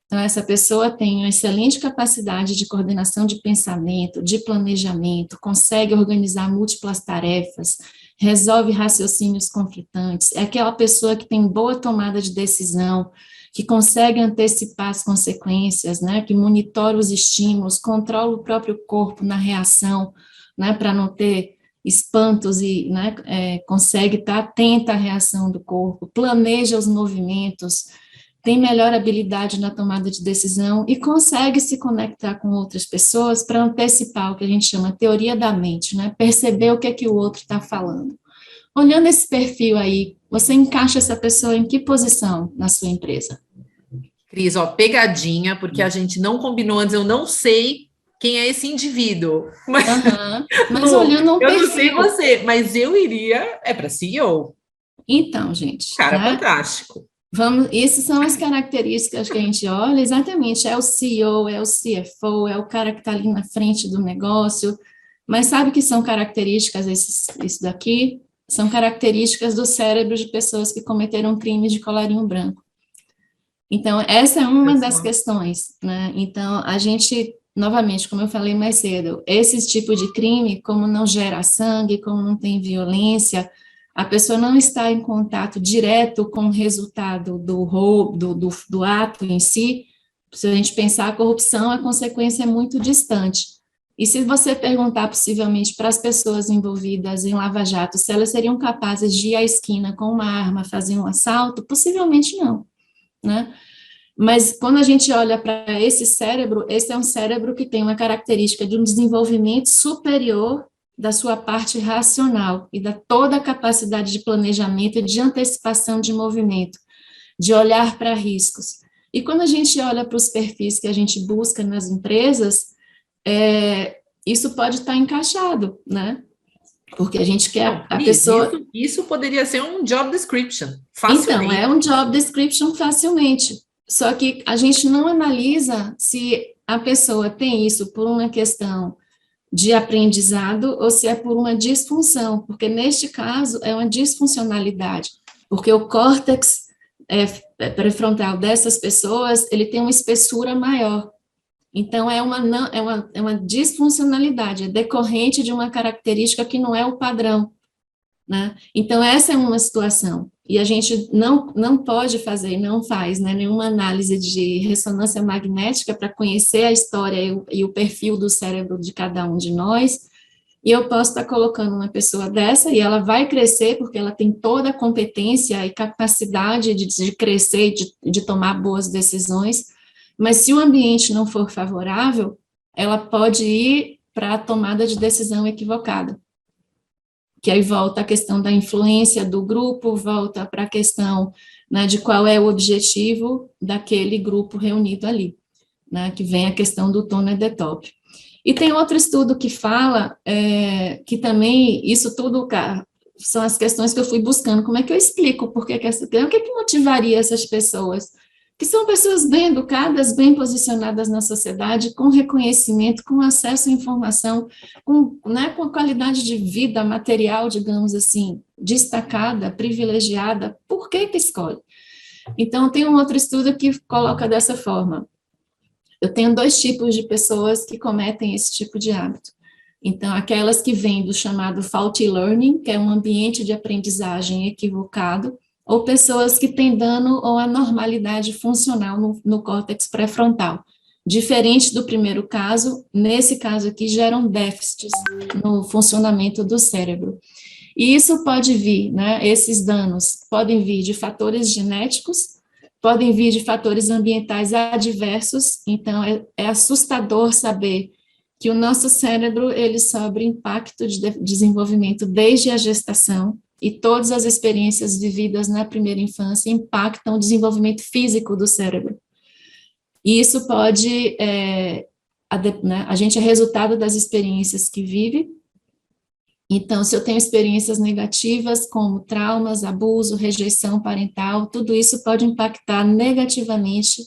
[SPEAKER 4] Então, essa pessoa tem uma excelente capacidade de coordenação de pensamento, de planejamento, consegue organizar múltiplas tarefas, resolve raciocínios conflitantes, é aquela pessoa que tem boa tomada de decisão, que consegue antecipar as consequências, né, que monitora os estímulos, controla o próprio corpo na reação, né, para não ter espantos e, né, consegue estar atenta à reação do corpo, planeja os movimentos, tem melhor habilidade na tomada de decisão e consegue se conectar com outras pessoas para antecipar o que a gente chama teoria da mente, né, perceber o que é que o outro está falando. Olhando esse perfil aí, você encaixa essa pessoa em que posição na sua empresa?
[SPEAKER 3] Cris, ó, pegadinha, porque a gente não combinou antes, eu não sei quem é esse indivíduo. Mas,
[SPEAKER 4] mas olhando um perfil...
[SPEAKER 3] Eu não sei você, mas eu iria, para CEO.
[SPEAKER 4] Então, gente...
[SPEAKER 3] Cara, né? Fantástico.
[SPEAKER 4] Essas são as características que a gente olha, exatamente, é o CEO, é o CFO, é o cara que está ali na frente do negócio, mas sabe que são características, isso daqui, são características do cérebro de pessoas que cometeram crimes de colarinho branco. Então, essa é uma das questões, né? Então, a gente, novamente, como eu falei mais cedo, esse tipo de crime, como não gera sangue, como não tem violência, a pessoa não está em contato direto com o resultado do roubo, do ato em si. Se a gente pensar a corrupção, a consequência é muito distante. E se você perguntar, possivelmente, para as pessoas envolvidas em Lava Jato, se elas seriam capazes de ir à esquina com uma arma, fazer um assalto, possivelmente não, né? Mas quando a gente olha para esse cérebro, esse é um cérebro que tem uma característica de um desenvolvimento superior da sua parte racional e da toda a capacidade de planejamento e de antecipação de movimento, de olhar para riscos. E quando a gente olha para os perfis que a gente busca nas empresas, isso pode estar encaixado, né? Porque a gente quer a pessoa...
[SPEAKER 3] Isso poderia ser um job description, facilmente.
[SPEAKER 4] Então, é um job description facilmente. Só que a gente não analisa se a pessoa tem isso por uma questão de aprendizado ou se é por uma disfunção, porque neste caso é uma disfuncionalidade, porque o córtex pré-frontal dessas pessoas, ele tem uma espessura maior. Então, é uma disfuncionalidade, é decorrente de uma característica que não é o padrão, né? Então, essa é uma situação, e a gente não pode fazer, não faz, né, nenhuma análise de ressonância magnética para conhecer a história e o perfil do cérebro de cada um de nós, e eu posso estar colocando uma pessoa dessa, e ela vai crescer, porque ela tem toda a competência e capacidade de crescer e de tomar boas decisões, mas se o ambiente não for favorável, ela pode ir para a tomada de decisão equivocada. Que aí volta a questão da influência do grupo, volta para a questão, né, de qual é o objetivo daquele grupo reunido ali, né, que vem a questão do tone at the top. E tem outro estudo que fala que também, isso tudo, são as questões que eu fui buscando, como é que eu explico, o que motivaria essas pessoas, que são pessoas bem educadas, bem posicionadas na sociedade, com reconhecimento, com acesso à informação, com a qualidade de vida material, digamos assim, destacada, privilegiada, por que escolhe? Então, tem um outro estudo que coloca dessa forma. Eu tenho 2 tipos de pessoas que cometem esse tipo de hábito. Então, aquelas que vêm do chamado faulty learning, que é um ambiente de aprendizagem equivocado, ou pessoas que têm dano ou anormalidade funcional no córtex pré-frontal, Diferente do primeiro caso, nesse caso aqui geram déficits no funcionamento do cérebro. E isso pode vir, né, esses danos podem vir de fatores genéticos, podem vir de fatores ambientais adversos, então é assustador saber que o nosso cérebro, ele sofre impacto de desenvolvimento desde a gestação, e todas as experiências vividas na primeira infância impactam o desenvolvimento físico do cérebro. E isso pode, a gente é resultado das experiências que vive. Então, se eu tenho experiências negativas, como traumas, abuso, rejeição parental, tudo isso pode impactar negativamente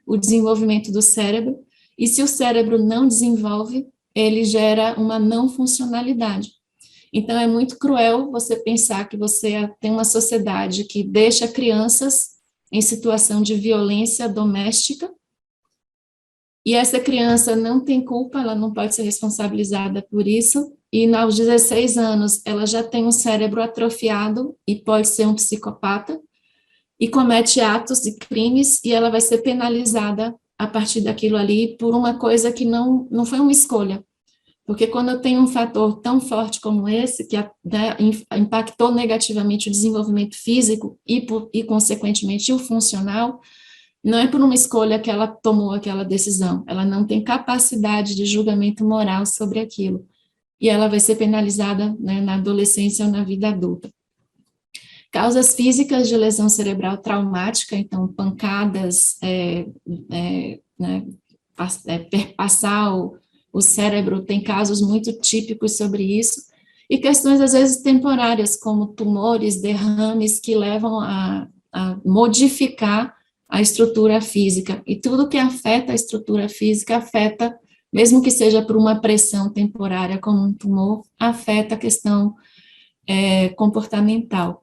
[SPEAKER 4] o desenvolvimento do cérebro, e se o cérebro não desenvolve, ele gera uma não funcionalidade. Então, é muito cruel você pensar que você tem uma sociedade que deixa crianças em situação de violência doméstica, e essa criança não tem culpa, ela não pode ser responsabilizada por isso, e aos 16 anos ela já tem um cérebro atrofiado e pode ser um psicopata, e comete atos e crimes, e ela vai ser penalizada a partir daquilo ali por uma coisa que não foi uma escolha. Porque quando eu tenho um fator tão forte como esse, que impactou negativamente o desenvolvimento físico e consequentemente, o funcional, não é por uma escolha que ela tomou aquela decisão, ela não tem capacidade de julgamento moral sobre aquilo, e ela vai ser penalizada, né, na adolescência ou na vida adulta. Causas físicas de lesão cerebral traumática, então pancadas, perpassar o cérebro, tem casos muito típicos sobre isso, e questões às vezes temporárias, como tumores, derrames, que levam a modificar a estrutura física, e tudo que afeta a estrutura física afeta, mesmo que seja por uma pressão temporária, como um tumor, afeta a questão comportamental.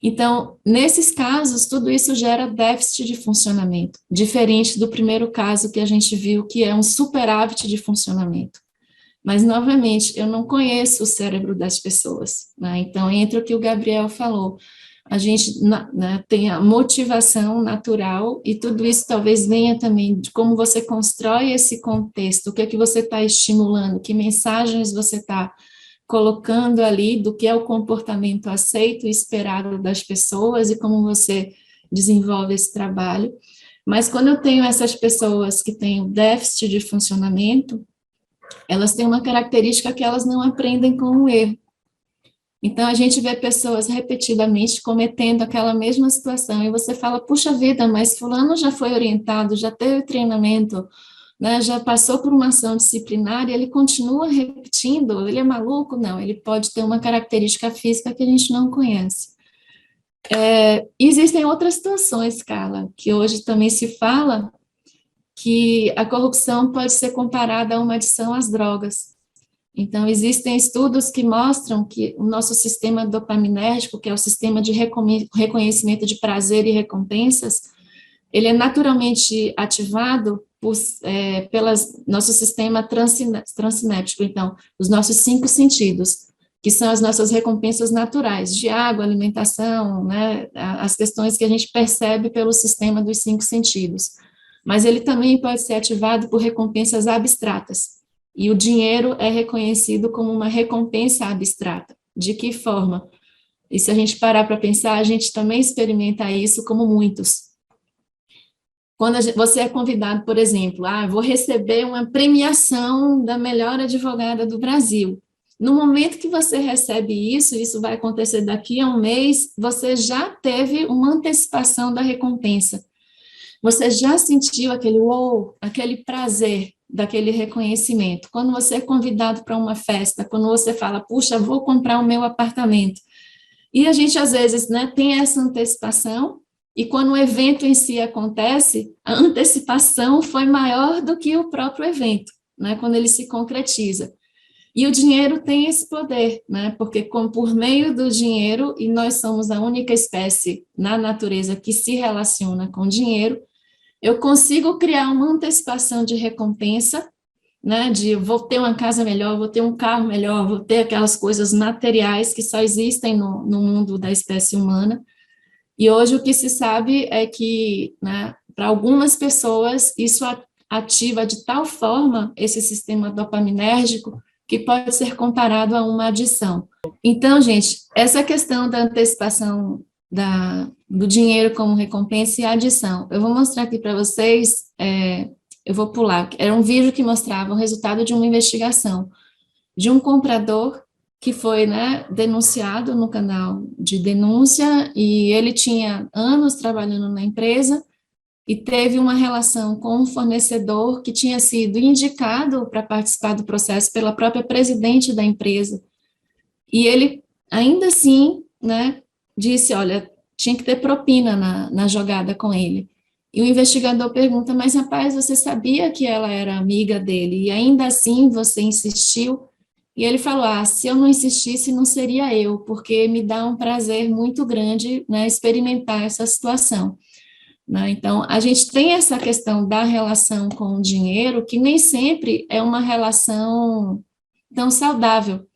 [SPEAKER 4] Então, nesses casos, tudo isso gera déficit de funcionamento, diferente do primeiro caso que a gente viu, que é um superávit de funcionamento. Mas, novamente, eu não conheço o cérebro das pessoas, né? Então, entre o que o Gabriel falou, a gente tem a motivação natural, e tudo isso talvez venha também de como você constrói esse contexto, o que é que você está estimulando, que mensagens você está colocando ali do que é o comportamento aceito e esperado das pessoas, e como você desenvolve esse trabalho. Mas quando eu tenho essas pessoas que têm o déficit de funcionamento, elas têm uma característica que elas não aprendem com o erro. Então, a gente vê pessoas repetidamente cometendo aquela mesma situação, e você fala, puxa vida, mas fulano já foi orientado, já teve treinamento, né, já passou por uma ação disciplinar, e ele continua repetindo, ele é maluco? Não, ele pode ter uma característica física que a gente não conhece. Existem outras situações, Carla, que hoje também se fala que a corrupção pode ser comparada a uma adição às drogas. Então, existem estudos que mostram que o nosso sistema dopaminérgico, que é o sistema de reconhecimento de prazer e recompensas, ele é naturalmente ativado pelo nosso sistema transsinético, então, os nossos 5 sentidos, que são as nossas recompensas naturais, de água, alimentação, né, as questões que a gente percebe pelo sistema dos 5 sentidos. Mas ele também pode ser ativado por recompensas abstratas, e o dinheiro é reconhecido como uma recompensa abstrata. De que forma? E se a gente parar para pensar, a gente também experimenta isso como muitos. Quando você é convidado, por exemplo, vou receber uma premiação da melhor advogada do Brasil. No momento que você recebe isso vai acontecer daqui a um mês, você já teve uma antecipação da recompensa. Você já sentiu aquele prazer daquele reconhecimento. Quando você é convidado para uma festa, quando você fala, puxa, vou comprar o meu apartamento. E a gente, às vezes, né, tem essa antecipação, e quando o evento em si acontece, a antecipação foi maior do que o próprio evento, né, quando ele se concretiza. E o dinheiro tem esse poder, né, porque por meio do dinheiro, e nós somos a única espécie na natureza que se relaciona com dinheiro, eu consigo criar uma antecipação de recompensa, né, de vou ter uma casa melhor, vou ter um carro melhor, vou ter aquelas coisas materiais que só existem no mundo da espécie humana. E hoje o que se sabe é que, né, para algumas pessoas, isso ativa de tal forma esse sistema dopaminérgico que pode ser comparado a uma adição. Então, gente, essa questão da antecipação do dinheiro como recompensa e adição, eu vou mostrar aqui para vocês, eu vou pular, era um vídeo que mostrava o resultado de uma investigação de um comprador que foi, né, denunciado no canal de denúncia, e ele tinha anos trabalhando na empresa, e teve uma relação com um fornecedor que tinha sido indicado para participar do processo pela própria presidente da empresa. E ele, ainda assim, né, disse, olha, tinha que ter propina na jogada com ele. E o investigador pergunta, mas rapaz, você sabia que ela era amiga dele, e ainda assim você insistiu? E ele falou, se eu não insistisse, não seria eu, porque me dá um prazer muito grande, né, experimentar essa situação. Né? Então, a gente tem essa questão da relação com o dinheiro, que nem sempre é uma relação tão saudável.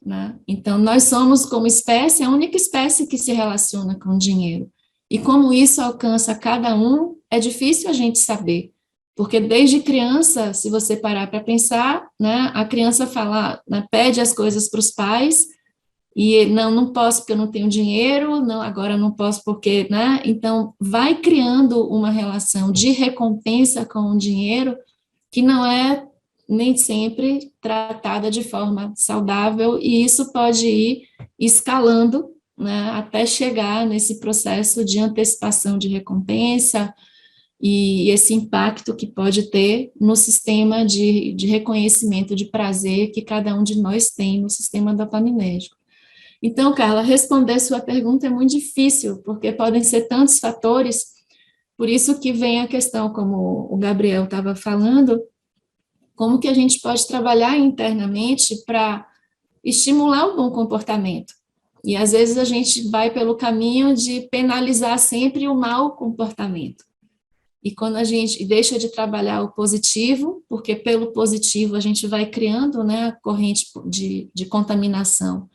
[SPEAKER 4] Né? Então, nós somos, como espécie, a única espécie que se relaciona com o dinheiro. E como isso alcança cada um, é difícil a gente saber. Porque desde criança, se você parar para pensar, né, a criança fala, né, pede as coisas para os pais, e não posso porque eu não tenho dinheiro, não, agora não posso porque, né, então vai criando uma relação de recompensa com o dinheiro que não é nem sempre tratada de forma saudável, e isso pode ir escalando, né, até chegar nesse processo de antecipação de recompensa, e esse impacto que pode ter no sistema de reconhecimento de prazer que cada um de nós tem no sistema dopaminérgico. Então, Carla, responder sua pergunta é muito difícil, porque podem ser tantos fatores, por isso que vem a questão, como o Gabriel estava falando, como que a gente pode trabalhar internamente para estimular o bom comportamento. E, às vezes, a gente vai pelo caminho de penalizar sempre o mau comportamento. E quando a gente deixa de trabalhar o positivo, porque pelo positivo a gente vai criando, né, a corrente de contaminação.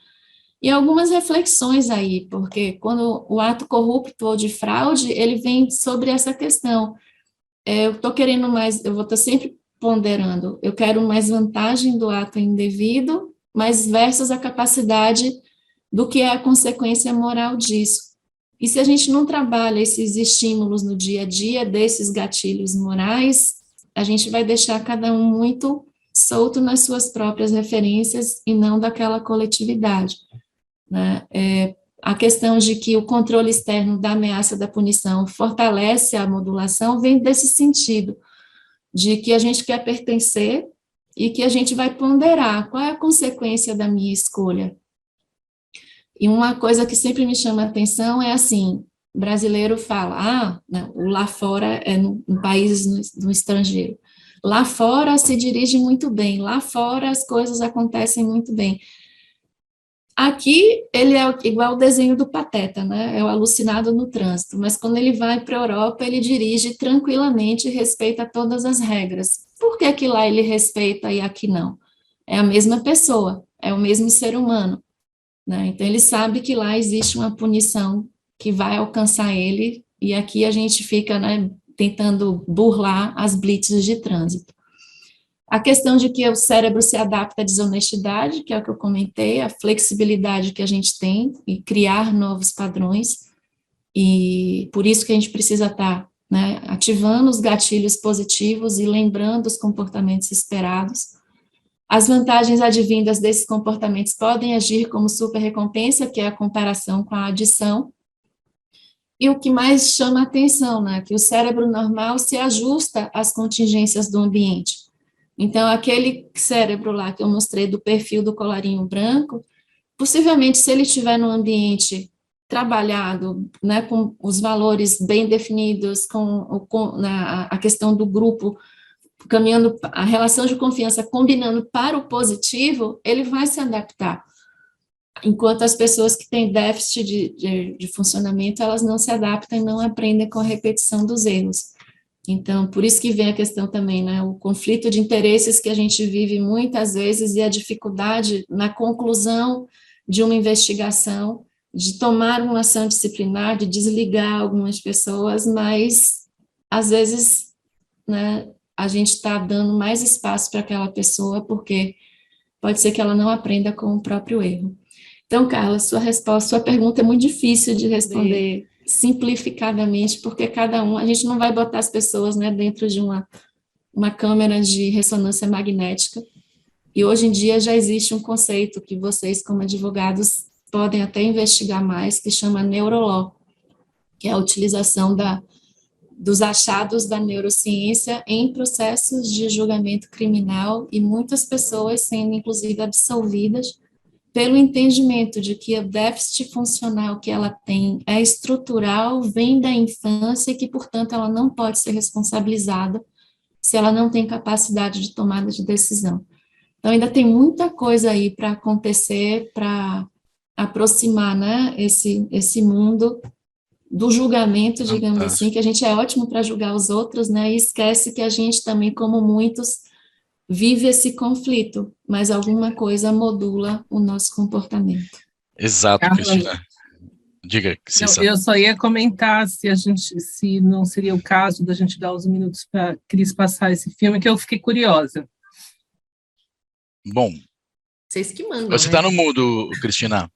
[SPEAKER 4] E algumas reflexões aí, porque quando o ato corrupto ou de fraude, ele vem sobre essa questão. Eu estou querendo mais, eu vou estar sempre ponderando, eu quero mais vantagem do ato indevido, mas versus a capacidade do que é a consequência moral disso. E se a gente não trabalha esses estímulos no dia a dia, desses gatilhos morais, a gente vai deixar cada um muito solto nas suas próprias referências e não daquela coletividade. Né? A questão de que o controle externo da ameaça da punição fortalece a modulação vem desse sentido, de que a gente quer pertencer e que a gente vai ponderar qual é a consequência da minha escolha. E uma coisa que sempre me chama a atenção é assim, o brasileiro fala, não, o lá fora é no país no estrangeiro. Lá fora se dirige muito bem, lá fora as coisas acontecem muito bem. Aqui ele é igual o desenho do Pateta, né? É o alucinado no trânsito, mas quando ele vai para a Europa, ele dirige tranquilamente e respeita todas as regras. Por que que lá ele respeita e aqui não? É a mesma pessoa, é o mesmo ser humano. Né? Então, ele sabe que lá existe uma punição que vai alcançar ele, e aqui a gente fica, né, tentando burlar as blitzes de trânsito. A questão de que o cérebro se adapta à desonestidade, que é o que eu comentei, a flexibilidade que a gente tem e criar novos padrões, e por isso que a gente precisa estar, né, ativando os gatilhos positivos e lembrando os comportamentos esperados. As vantagens advindas desses comportamentos podem agir como super recompensa, que é a comparação com a adição. E o que mais chama a atenção, né, que o cérebro normal se ajusta às contingências do ambiente. Então, aquele cérebro lá que eu mostrei do perfil do colarinho branco, possivelmente, se ele estiver no ambiente trabalhado, né, com os valores bem definidos, a questão do grupo, caminhando, a relação de confiança combinando para o positivo, ele vai se adaptar. Enquanto as pessoas que têm déficit de funcionamento, elas não se adaptam e não aprendem com a repetição dos erros. Então, por isso que vem a questão também, né, o conflito de interesses que a gente vive muitas vezes e a dificuldade na conclusão de uma investigação, de tomar uma ação disciplinar, de desligar algumas pessoas, mas, às vezes, né, a gente está dando mais espaço para aquela pessoa, porque pode ser que ela não aprenda com o próprio erro. Então, Carla, sua pergunta é muito difícil de responder simplificadamente, porque a gente não vai botar as pessoas, né, dentro de uma câmera de ressonância magnética, e hoje em dia já existe um conceito que vocês, como advogados, podem até investigar mais, que chama neurolaw, que é a utilização dos achados da neurociência em processos de julgamento criminal, e muitas pessoas sendo, inclusive, absolvidas pelo entendimento de que o déficit funcional que ela tem é estrutural, vem da infância e que, portanto, ela não pode ser responsabilizada se ela não tem capacidade de tomada de decisão. Então, ainda tem muita coisa aí para acontecer, para aproximar, né, esse mundo do julgamento, digamos assim, que a gente é ótimo para julgar os outros, né, e esquece que a gente também, como muitos, vive esse conflito, mas alguma coisa modula o nosso comportamento.
[SPEAKER 2] Exato,
[SPEAKER 1] Carla,
[SPEAKER 2] Cristina. Diga, Cissa.
[SPEAKER 1] Eu só ia comentar se não seria o caso da gente dar os minutos para Cris passar esse filme, que eu fiquei curiosa.
[SPEAKER 2] Bom,
[SPEAKER 3] Vocês que mandam,
[SPEAKER 2] você está no mudo, Cristina.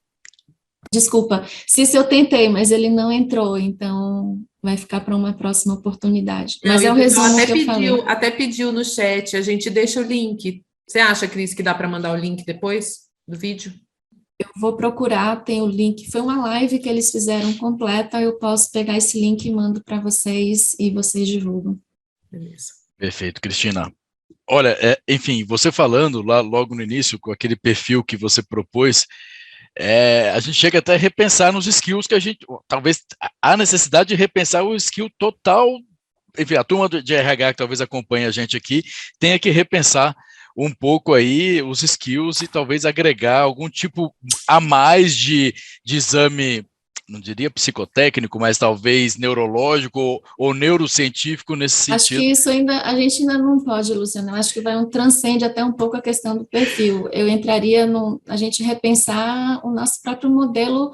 [SPEAKER 4] Desculpa, Cícero, eu tentei, mas ele não entrou, então vai ficar para uma próxima oportunidade. Mas é o resumo que eu falei.
[SPEAKER 3] Até pediu no chat, a gente deixa o link. Você acha, Cris, que dá para mandar o link depois do vídeo?
[SPEAKER 4] Eu vou procurar, tem o link, foi uma live que eles fizeram completa, eu posso pegar esse link e mando para vocês e vocês divulgam.
[SPEAKER 3] Beleza.
[SPEAKER 2] Perfeito, Cristina. Olha, enfim, você falando lá logo no início, com aquele perfil que você propôs, a gente chega até a repensar nos skills que a gente, talvez há necessidade de repensar o skill total, enfim, a turma de RH que talvez acompanhe a gente aqui, tenha que repensar um pouco aí os skills e talvez agregar algum tipo a mais de exame, não diria psicotécnico, mas talvez neurológico ou neurocientífico nesse sentido.
[SPEAKER 4] Acho que isso a gente ainda não pode, Luciana, acho que transcende até um pouco a questão do perfil. Eu entraria a gente repensar o nosso próprio modelo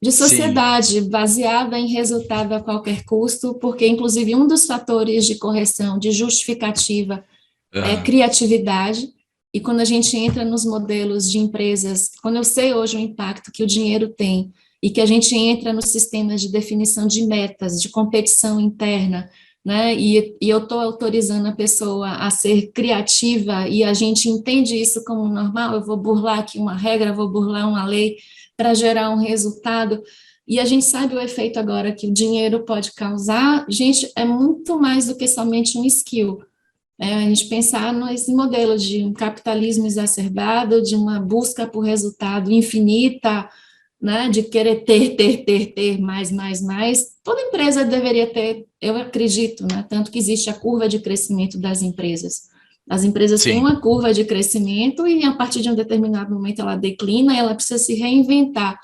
[SPEAKER 4] de sociedade, sim, baseada em resultado a qualquer custo, porque, inclusive, um dos fatores de correção, de justificativa, é criatividade, e quando a gente entra nos modelos de empresas, quando eu sei hoje o impacto que o dinheiro tem, e que a gente entra nos sistemas de definição de metas, de competição interna, né, e eu estou autorizando a pessoa a ser criativa, e a gente entende isso como normal, eu vou burlar aqui uma regra, vou burlar uma lei para gerar um resultado, e a gente sabe o efeito agora que o dinheiro pode causar, gente, é muito mais do que somente um skill. A gente pensar nesse modelo de um capitalismo exacerbado, de uma busca por resultado infinita, né, de querer ter, mais, toda empresa deveria ter, eu acredito, né, tanto que existe a curva de crescimento das empresas. As empresas têm uma curva de crescimento e a partir de um determinado momento ela declina e ela precisa se reinventar.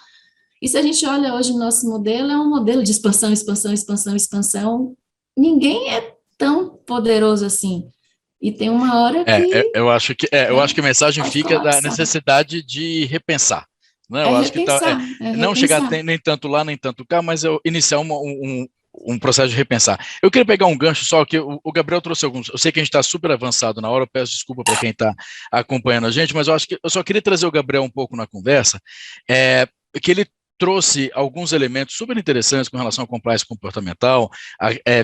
[SPEAKER 4] E se a gente olha hoje o nosso modelo, é um modelo de expansão, ninguém é tão poderoso assim. E tem uma hora que...
[SPEAKER 2] eu acho que a mensagem fica da necessidade de repensar. Né? Eu acho que não chegar nem tanto lá, nem tanto cá, mas iniciar um processo de repensar. Eu queria pegar um gancho só, que o Gabriel trouxe alguns, eu sei que a gente está super avançado na hora, eu peço desculpa para quem está acompanhando a gente, mas eu acho que eu só queria trazer o Gabriel um pouco na conversa, que ele trouxe alguns elementos super interessantes com relação à compliance comportamental,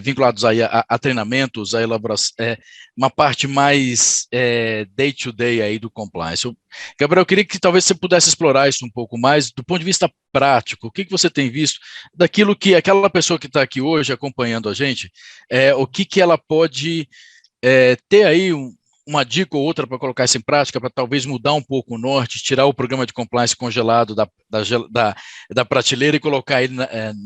[SPEAKER 2] vinculados aí a treinamentos, a elaboração, uma parte mais day-to-day aí do compliance. Gabriel, eu queria que talvez você pudesse explorar isso um pouco mais, do ponto de vista prático, o que você tem visto daquilo que aquela pessoa que está aqui hoje acompanhando a gente, o que ela pode ter aí uma dica ou outra para colocar isso em prática, para talvez mudar um pouco o norte, tirar o programa de compliance congelado da prateleira e colocar ele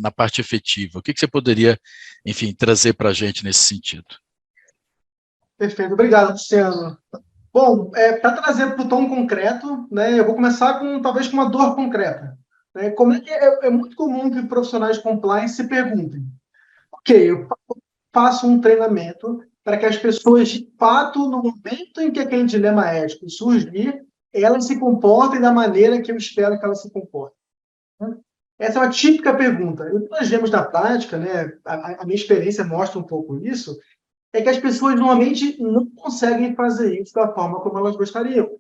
[SPEAKER 2] na parte efetiva. O que você poderia, enfim, trazer para a gente nesse sentido?
[SPEAKER 5] Perfeito, obrigado, Luciano. Bom, para trazer para o tom concreto, né, eu vou começar talvez com uma dor concreta. Né? Como é que é muito comum que profissionais de compliance se perguntem: ok, eu faço um treinamento para que as pessoas, de fato, no momento em que aquele dilema ético surgir, elas se comportem da maneira que eu espero que elas se comportem. Essa é uma típica pergunta. E o que nós vemos na prática, né, a minha experiência mostra um pouco isso, é que as pessoas normalmente não conseguem fazer isso da forma como elas gostariam.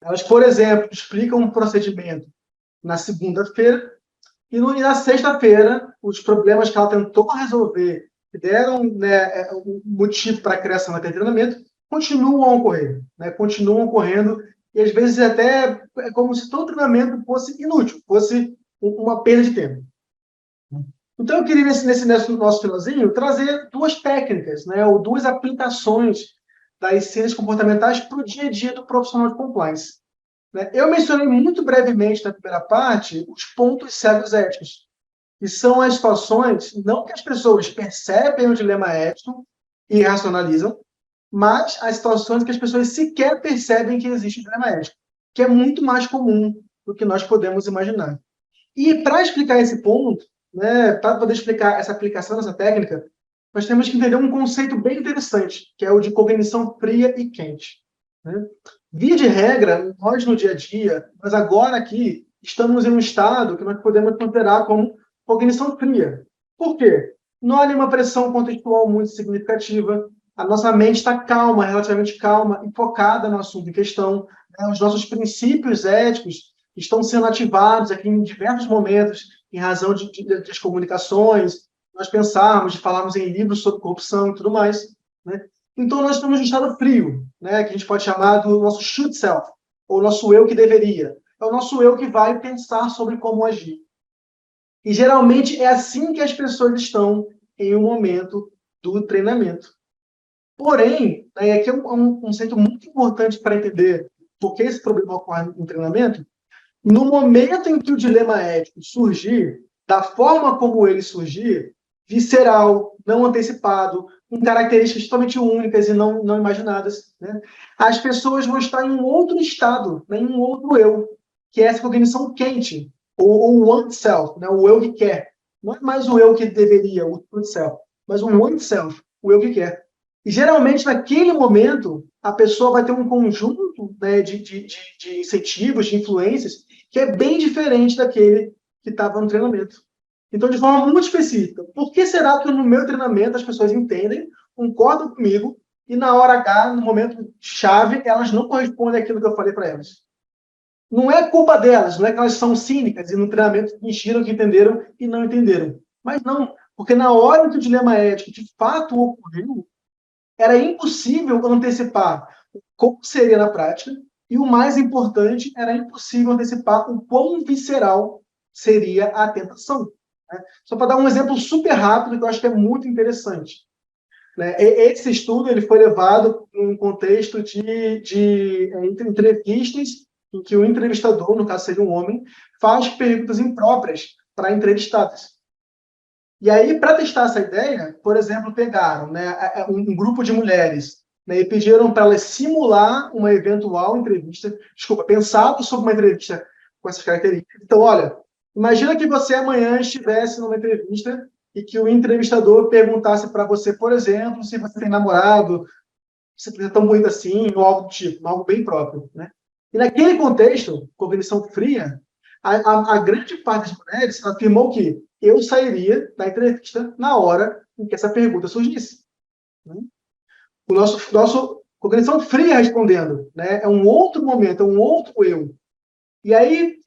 [SPEAKER 5] Elas, por exemplo, explicam um procedimento na segunda-feira e na sexta-feira os problemas que ela tentou resolver, que deram, né, um motivo para a criação daquele treinamento, continuam a ocorrer, né, continuam ocorrendo, e às vezes até é como se todo treinamento fosse inútil, fosse uma perda de tempo. Então, eu queria, nesse nosso finalzinho, trazer duas técnicas, né, ou duas aplicações das ciências comportamentais para o dia a dia do profissional de compliance. Né? Eu mencionei muito brevemente na primeira parte os pontos cegos éticos, que são as situações, não que as pessoas percebem o dilema ético e racionalizam, mas as situações que as pessoas sequer percebem que existe o dilema ético, que é muito mais comum do que nós podemos imaginar. E para explicar esse ponto, né, para poder explicar essa aplicação dessa técnica, nós temos que entender um conceito bem interessante, que é o de cognição fria e quente. Né? Via de regra, nós no dia a dia, mas agora aqui, estamos em um estado que nós podemos considerar como cognição fria. Por quê? Não há nenhuma pressão contextual muito significativa, a nossa mente está calma, relativamente calma e focada no assunto em questão, né? Os nossos princípios éticos estão sendo ativados aqui em diversos momentos, em razão das comunicações, nós pensarmos, de falarmos em livros sobre corrupção e tudo mais. Né? Então, nós estamos em um estado frio, né, que a gente pode chamar do nosso should self, ou nosso eu que deveria. É o nosso eu que vai pensar sobre como agir. E, geralmente, é assim que as pessoas estão em um momento do treinamento. Porém, né, aqui é um conceito muito importante para entender por que esse problema ocorre no treinamento. No momento em que o dilema ético surgir, da forma como ele surgir, visceral, não antecipado, com características totalmente únicas e não imaginadas, né? As pessoas vão estar em um outro estado, né? Em um outro eu, que é essa cognição quente, ou o oneself, né? O eu que quer. Não é mais o eu que deveria, o true self, mas o oneself, o eu que quer. E, geralmente, naquele momento, a pessoa vai ter um conjunto, né, de incentivos, de influências, que é bem diferente daquele que estava no treinamento. Então, de forma muito específica, por que será que no meu treinamento as pessoas entendem, concordam comigo, e na hora H, no momento chave, elas não correspondem àquilo que eu falei para elas? Não é culpa delas, não é que elas são cínicas e no treinamento fingiram que entenderam e não entenderam. Mas não, porque na hora que o dilema ético de fato ocorreu, era impossível antecipar como seria na prática, e o mais importante, era impossível antecipar o quão visceral seria a tentação. Né? Só para dar um exemplo super rápido, que eu acho que é muito interessante. Né? Esse estudo ele foi levado num contexto de entrevistas, em que o entrevistador, no caso seria um homem, faz perguntas impróprias para entrevistadas. E aí, para testar essa ideia, por exemplo, pegaram, né, um grupo de mulheres, né, e pediram para elas simular uma eventual entrevista, pensavam sobre uma entrevista com essas características. Então, olha, imagina que você amanhã estivesse numa entrevista e que o entrevistador perguntasse para você, por exemplo, se você tem namorado, se você é tão bonito assim, ou algo do tipo, algo bem próprio. Né? E naquele contexto, cognição fria, a grande parte das mulheres afirmou que eu sairia da entrevista na hora em que essa pergunta surgisse. Né? O nosso cognição fria respondendo, né? É um outro momento, é um outro eu. E aí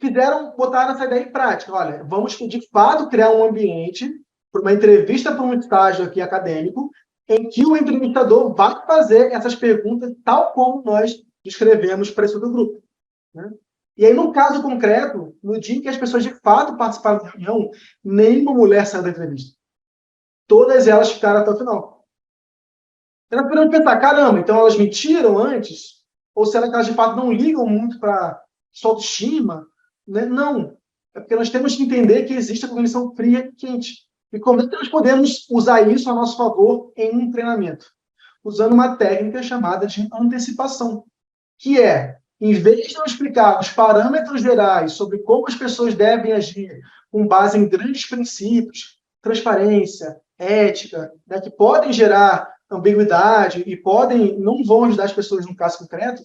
[SPEAKER 5] botaram essa ideia em prática. Olha, vamos de fato criar um ambiente para uma entrevista para um estágio aqui acadêmico, em que o entrevistador vai fazer essas perguntas tal como nós descrevemos para esse do grupo. Né? E aí, no caso concreto, no dia em que as pessoas de fato participaram da reunião, nenhuma mulher saiu da entrevista. Todas elas ficaram até o final. Elas poderiam pensar, caramba, então elas mentiram antes? Ou será que elas de fato não ligam muito para sua autoestima? Né? Não. É porque nós temos que entender que existe a cognição fria e quente. E como é que nós podemos usar isso a nosso favor em um treinamento? Usando uma técnica chamada de antecipação, que é, em vez de eu explicar os parâmetros gerais sobre como as pessoas devem agir com base em grandes princípios, transparência, ética, né, que podem gerar ambiguidade e não vão ajudar as pessoas no caso concreto,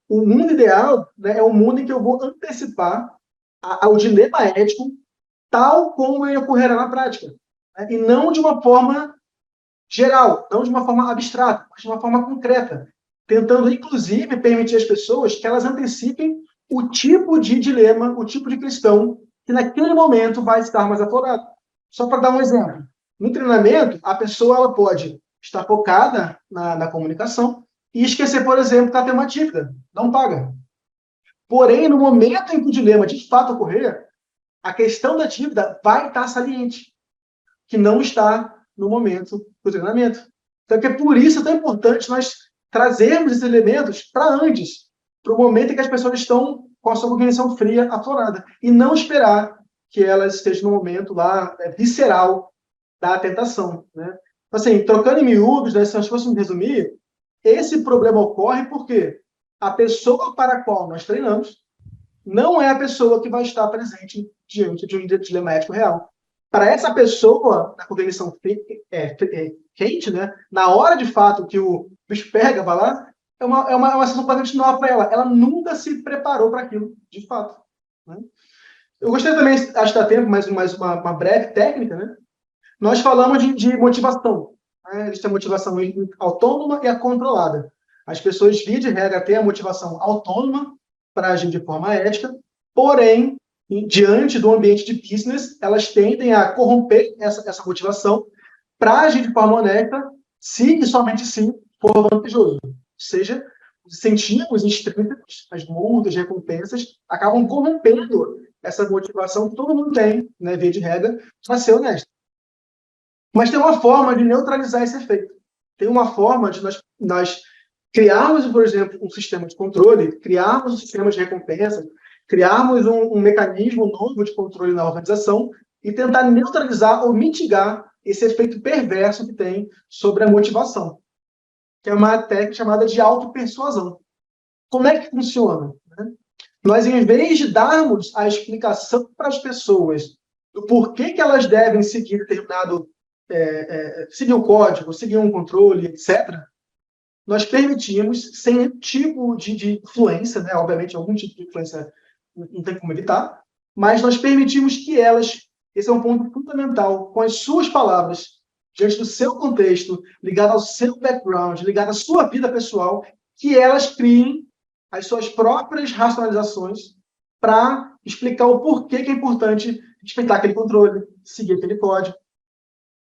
[SPEAKER 5] o mundo ideal, né, é um mundo em que eu vou antecipar o dilema ético tal como ele ocorrerá na prática. Né, e não de uma forma geral, não de uma forma abstrata, mas de uma forma concreta, tentando, inclusive, permitir às pessoas que elas antecipem o tipo de dilema, o tipo de questão que naquele momento vai estar mais aflorado. Só para dar um exemplo. No treinamento, a pessoa ela pode estar focada na comunicação e esquecer, por exemplo, que ela tem uma dívida, não paga. Porém, no momento em que o dilema de fato ocorrer, a questão da dívida vai estar saliente, que não está no momento do treinamento. Então, é por isso tão importante nós trazermos esses elementos para antes, para o momento em que as pessoas estão com a sua cognição fria aflorada, e não esperar que elas estejam no momento lá visceral da tentação. Né? Assim, trocando em miúdos, né, se nós fôssemos resumir, esse problema ocorre porque a pessoa para a qual nós treinamos não é a pessoa que vai estar presente diante de um dilema ético real. Para essa pessoa, na cognição quente, né, na hora de fato que o bicho pega, vai lá, é uma sensação completamente nova para ela. Ela nunca se preparou para aquilo, de fato. Né? Eu gostaria também, acho que dá tempo, mais uma breve técnica. Né? Nós falamos de motivação. Né? Existe a motivação autônoma e a controlada. As pessoas, via de regra, têm a motivação autônoma para agir de forma ética, porém, diante do ambiente de business, elas tendem a corromper essa motivação para agir de forma honesta, se e somente se for vantajoso. Ou seja, os incentivos extrínsecos, as multas, as recompensas, acabam corrompendo essa motivação que todo mundo tem, né, via de regra, para ser honesto. Mas tem uma forma de neutralizar esse efeito. Tem uma forma de nós criarmos, por exemplo, um sistema de controle, criarmos um sistema de recompensa, criarmos um mecanismo novo de controle na organização e tentar neutralizar ou mitigar esse efeito perverso que tem sobre a motivação, que é uma técnica chamada de autopersuasão. Como é que funciona? Né? Nós, em vez de darmos a explicação para as pessoas do porquê que elas devem seguir determinado seguir o código, seguir um controle, etc., nós permitimos, sem nenhum tipo de influência, né? Obviamente, algum tipo de influência não tem como evitar, mas nós permitimos que elas, esse é um ponto fundamental, com as suas palavras, diante do seu contexto, ligado ao seu background, ligado à sua vida pessoal, que elas criem as suas próprias racionalizações para explicar o porquê que é importante respeitar aquele controle, seguir aquele código.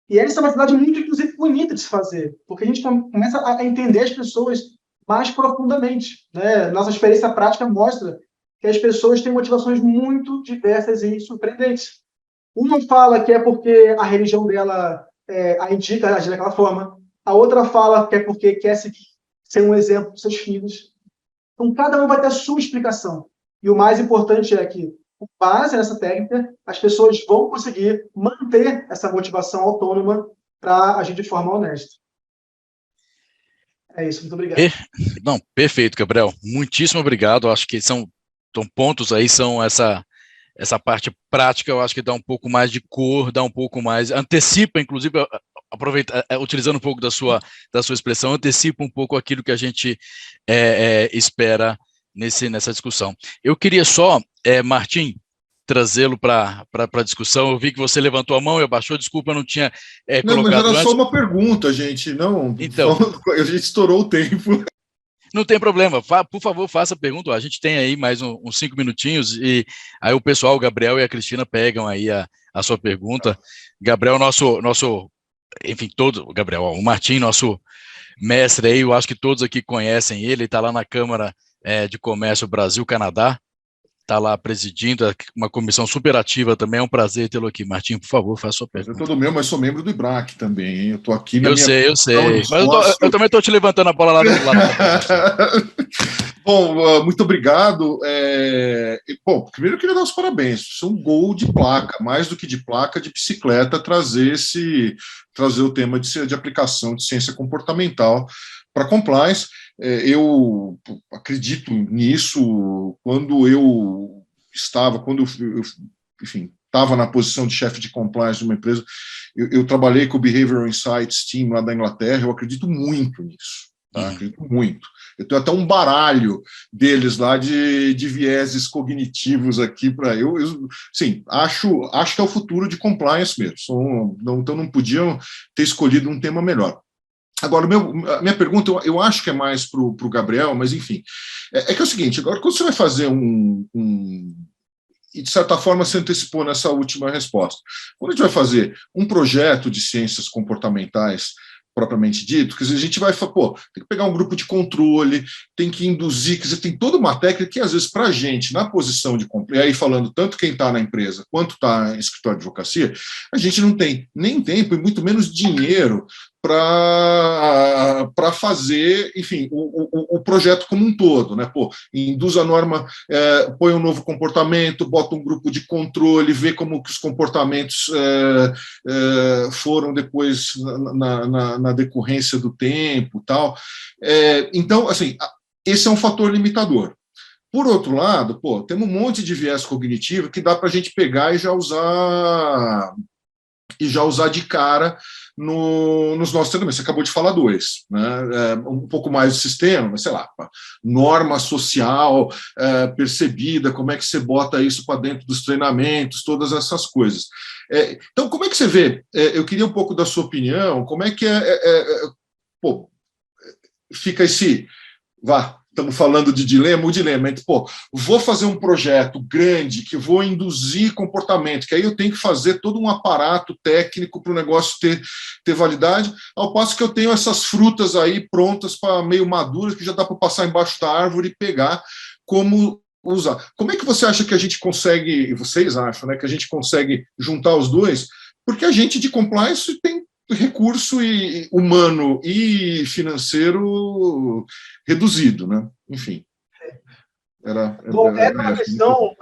[SPEAKER 5] E essa é uma atividade muito, inclusive, bonita de se fazer, porque a gente começa a entender as pessoas mais profundamente. Né? Nossa experiência prática mostra que as pessoas têm motivações muito diversas e surpreendentes. Uma fala que é porque a religião dela a indica a agir daquela forma. A outra fala que é porque quer ser um exemplo para seus filhos. Então, cada um vai ter a sua explicação. E o mais importante é que, com base nessa técnica, as pessoas vão conseguir manter essa motivação autônoma para agir de forma honesta. É isso, muito obrigado.
[SPEAKER 2] Não, perfeito, Gabriel. Muitíssimo obrigado. Acho que são pontos aí, são essa parte prática, eu acho que dá um pouco mais de cor, dá um pouco mais, antecipa, inclusive, utilizando um pouco da sua expressão, antecipa um pouco aquilo que a gente espera nessa discussão. Eu queria só, Martim, trazê-lo para a discussão. Eu vi que você levantou a mão e abaixou, desculpa, eu não tinha
[SPEAKER 6] colocado. Não, mas era
[SPEAKER 2] antes.
[SPEAKER 6] só uma pergunta, gente. Não,
[SPEAKER 2] então,
[SPEAKER 6] a gente estourou o tempo.
[SPEAKER 2] Não tem problema, por favor, faça a pergunta. A gente tem aí mais uns 5 minutinhos e aí o pessoal, o Gabriel e a Cristina, pegam aí a sua pergunta. Gabriel, enfim, Gabriel, o Martim, nosso mestre aí, eu acho que todos aqui conhecem ele está lá na Câmara de Comércio Brasil-Canadá, está lá presidindo uma comissão super ativa também, é um prazer tê-lo aqui. Martim, por favor, faça a sua pergunta.
[SPEAKER 6] Eu todo meu, mas sou membro do IBRAC também, hein? Eu estou aqui na
[SPEAKER 2] eu sei, mas eu também estou te levantando a bola lá do lado.
[SPEAKER 6] Bom, muito obrigado. Bom, primeiro eu queria dar os parabéns. Isso é um gol de placa, mais do que de placa, de bicicleta, trazer o tema de aplicação de ciência comportamental para compliance. Eu acredito nisso. Quando eu estava na posição de chefe de compliance de uma empresa, eu trabalhei com o Behavioral Insights Team lá da Inglaterra. Eu acredito muito nisso. Tá? Acredito muito. Eu tenho até um baralho deles lá de vieses cognitivos aqui para sim, acho que é o futuro de compliance mesmo. Então não podiam ter escolhido um tema melhor. Agora, a minha pergunta, eu acho que é mais para o Gabriel, mas enfim, que é o seguinte, agora quando você vai fazer e de certa forma se antecipou nessa última resposta, quando a gente vai fazer um projeto de ciências comportamentais propriamente dito, quer dizer, a gente vai falar, tem que pegar um grupo de controle, tem que induzir, quer dizer, tem toda uma técnica que, às vezes, para a gente, na posição de, e aí falando tanto quem está na empresa quanto está em escritório de advocacia, a gente não tem nem tempo e muito menos dinheiro para fazer, enfim, o projeto como um todo, né? Induz a norma, põe um novo comportamento, bota um grupo de controle, vê como que os comportamentos foram depois na decorrência do tempo, tal. Então, assim, esse é um fator limitador. Por outro lado, temos um monte de viés cognitivo que dá para a gente pegar e já usar de cara nos nossos treinamentos. Você acabou de falar dois, né? Um pouco mais de sistema, mas sei lá, norma social percebida, como é que você bota isso para dentro dos treinamentos, todas essas coisas. Então, como é que você vê? Eu queria um pouco da sua opinião, como é que fica esse... Estamos falando de dilema, o dilema é, vou fazer um projeto grande que vou induzir comportamento, que aí eu tenho que fazer todo um aparato técnico para o negócio ter validade, ao passo que eu tenho essas frutas aí prontas, meio maduras, que já dá para passar embaixo da árvore e pegar como usar. Como é que você acha que a gente consegue, e vocês acham, né, que a gente consegue juntar os dois? Porque a gente de compliance tem recurso humano e financeiro reduzido, né? Enfim. Era
[SPEAKER 5] uma questão,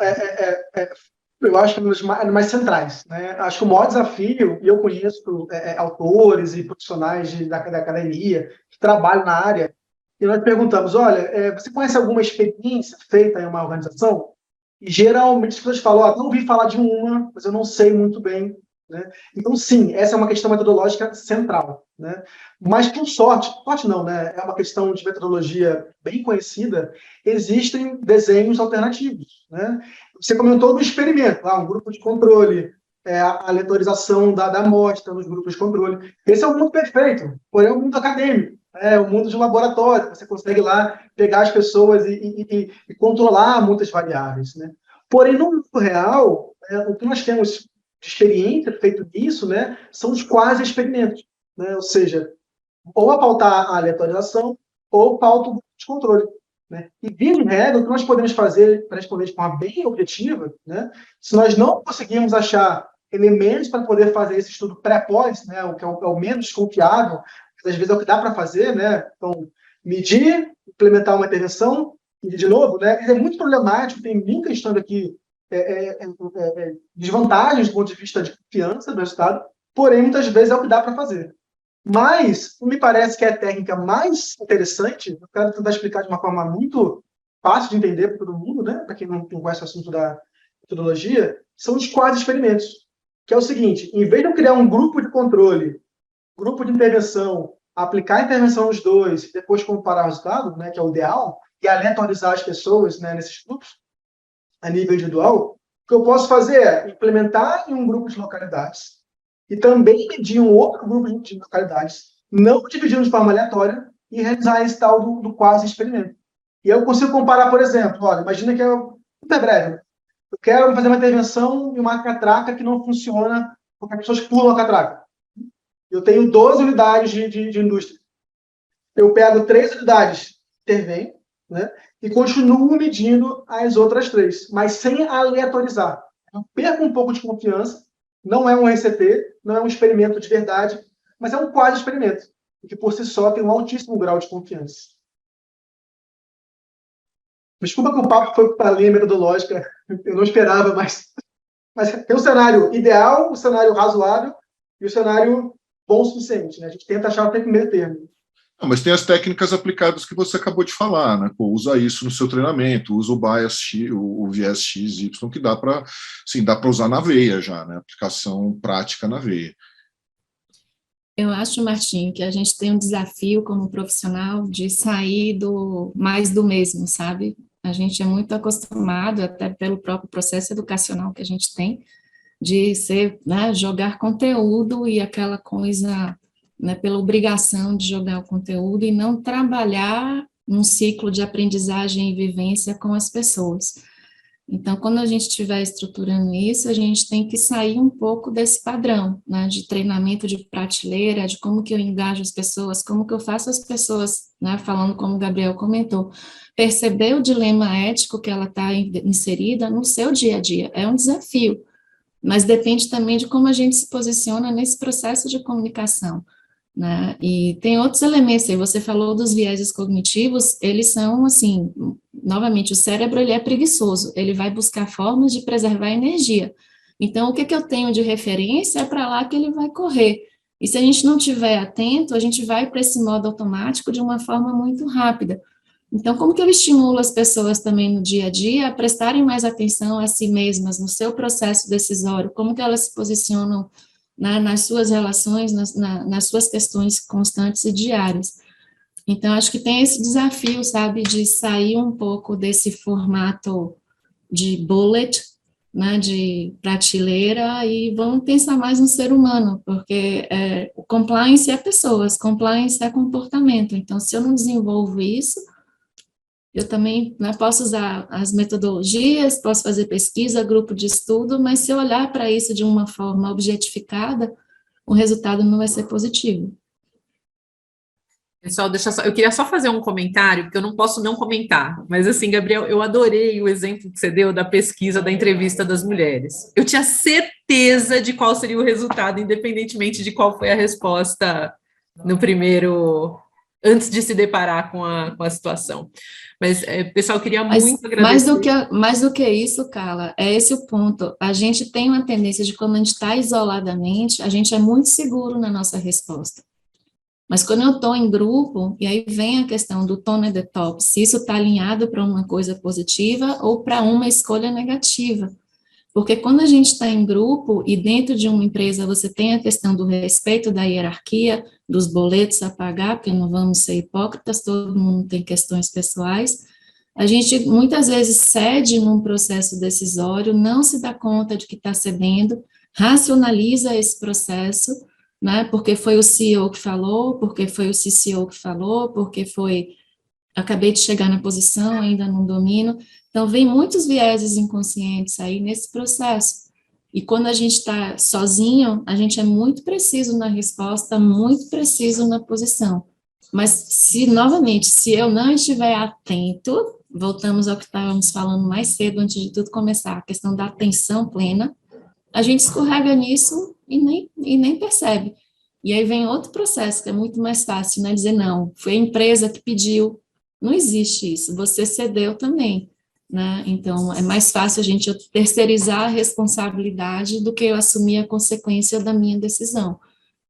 [SPEAKER 5] eu acho que é uma das mais centrais, né? Acho que o maior desafio, e eu conheço autores e profissionais da academia que trabalham na área, e nós perguntamos, olha, você conhece alguma experiência feita em uma organização? E geralmente as pessoas falam, não ouvi falar de uma, mas eu não sei muito bem. Né? Então, sim, essa é uma questão metodológica central. Né? Mas, por sorte não, né? É uma questão de metodologia bem conhecida, existem desenhos alternativos. Né? Você comentou do experimento, um grupo de controle, a aleatorização da amostra nos grupos de controle. Esse é o mundo perfeito, porém é o mundo acadêmico, o mundo de laboratório, você consegue lá pegar as pessoas e controlar muitas variáveis. Né? Porém, no mundo real, o que nós temos de experiência feito nisso, né, são os quase experimentos, né, ou seja, ou a pautar a aleatorização ou pauta o grupo de controle. Né? E, via de regra, o que nós podemos fazer para responder de forma bem objetiva, né, se nós não conseguirmos achar elementos para poder fazer esse estudo pré-pós, né, o que é o menos confiável, às vezes é o que dá para fazer, né, então, medir, implementar uma intervenção, e de novo, né, é muito problemático, tem muita questão aqui desvantagens do ponto de vista de confiança do resultado, porém, muitas vezes é o que dá para fazer. Mas, me parece que é a técnica mais interessante, eu quero tentar explicar de uma forma muito fácil de entender para todo mundo, né? Para quem não conhece o assunto da metodologia, são os quase experimentos, que é o seguinte, em vez de eu criar um grupo de controle, grupo de intervenção, aplicar a intervenção nos dois, depois comparar o resultado, né, que é o ideal, e aleatorizar as pessoas, né, nesses grupos, a nível individual, o que eu posso fazer é implementar em um grupo de localidades e também medir um outro grupo de localidades, não dividindo de forma aleatória, e realizar esse tal do quase experimento. E eu consigo comparar, por exemplo, imagina que super breve, eu quero fazer uma intervenção em uma catraca que não funciona porque as pessoas pulam a catraca. Eu tenho 12 unidades de indústria. Eu pego 3 unidades, intervenho, né? E continuo medindo as outras 3, mas sem aleatorizar. Eu perco um pouco de confiança, não é um RCT, não é um experimento de verdade, mas é um quase experimento, que por si só tem um altíssimo grau de confiança. Desculpa que o papo foi para a linha metodológica, eu não esperava, mas tem o cenário ideal, o cenário razoável e o cenário bom o suficiente. Né? A gente tenta achar o meio termo.
[SPEAKER 6] Mas tem as técnicas aplicadas que você acabou de falar, né? Usa isso no seu treinamento, usa o bias X, o viés X, Y, que dá para usar na veia já, né? Aplicação prática na veia.
[SPEAKER 4] Eu acho, Martim, que a gente tem um desafio como profissional de sair do mais do mesmo, sabe? A gente é muito acostumado, até pelo próprio processo educacional que a gente tem, de ser, né, jogar conteúdo e aquela coisa, né, pela obrigação de jogar o conteúdo e não trabalhar um ciclo de aprendizagem e vivência com as pessoas. Então, quando a gente estiver estruturando isso, a gente tem que sair um pouco desse padrão, né, de treinamento de prateleira, de como que eu engajo as pessoas, como que eu faço as pessoas, né, falando como o Gabriel comentou, perceber o dilema ético que ela está inserida no seu dia a dia. É um desafio, mas depende também de como a gente se posiciona nesse processo de comunicação, né? E tem outros elementos aí, você falou dos vieses cognitivos, eles são, assim, novamente, o cérebro, ele é preguiçoso, ele vai buscar formas de preservar energia. Então, o que que eu tenho de referência é para lá que ele vai correr. E se a gente não estiver atento, a gente vai para esse modo automático de uma forma muito rápida. Então, como que eu estimulo as pessoas também no dia a dia a prestarem mais atenção a si mesmas, no seu processo decisório, como que elas se posicionam nas suas relações, nas suas questões constantes e diárias. Então, acho que tem esse desafio, sabe, de sair um pouco desse formato de bullet, né, de prateleira, e vamos pensar mais no ser humano, porque o compliance é pessoas, compliance é comportamento. Então, se eu não desenvolvo isso, eu também, né, posso usar as metodologias, posso fazer pesquisa, grupo de estudo, mas se eu olhar para isso de uma forma objetificada, o resultado não vai ser positivo.
[SPEAKER 3] Pessoal, eu queria só fazer um comentário, porque eu não posso não comentar, mas assim, Gabriel, eu adorei o exemplo que você deu da pesquisa, da entrevista das mulheres. Eu tinha certeza de qual seria o resultado, independentemente de qual foi a resposta no primeiro, antes de se deparar com a situação. Mas, pessoal, eu queria muito agradecer.
[SPEAKER 4] Mais do que isso, Carla, é esse o ponto. A gente tem uma tendência de, quando a gente está isoladamente, a gente é muito seguro na nossa resposta. Mas quando eu estou em grupo, e aí vem a questão do tone at the top, se isso está alinhado para uma coisa positiva ou para uma escolha negativa. Porque quando a gente está em grupo e dentro de uma empresa você tem a questão do respeito da hierarquia, dos boletos a pagar, porque não vamos ser hipócritas, todo mundo tem questões pessoais, a gente muitas vezes cede num processo decisório, não se dá conta de que está cedendo, racionaliza esse processo, né, porque foi o CEO que falou, porque foi o CCO que falou, porque foi, acabei de chegar na posição, ainda não domino. Então, vem muitos vieses inconscientes aí nesse processo. E quando a gente está sozinho, a gente é muito preciso na resposta, muito preciso na posição. Mas, novamente, se eu não estiver atento, voltamos ao que estávamos falando mais cedo, antes de tudo começar, a questão da atenção plena, a gente escorrega nisso e nem percebe. E aí vem outro processo, que é muito mais fácil, né? Dizer, não, foi a empresa que pediu. Não existe isso, você cedeu também, né? Então, é mais fácil a gente terceirizar a responsabilidade do que eu assumir a consequência da minha decisão.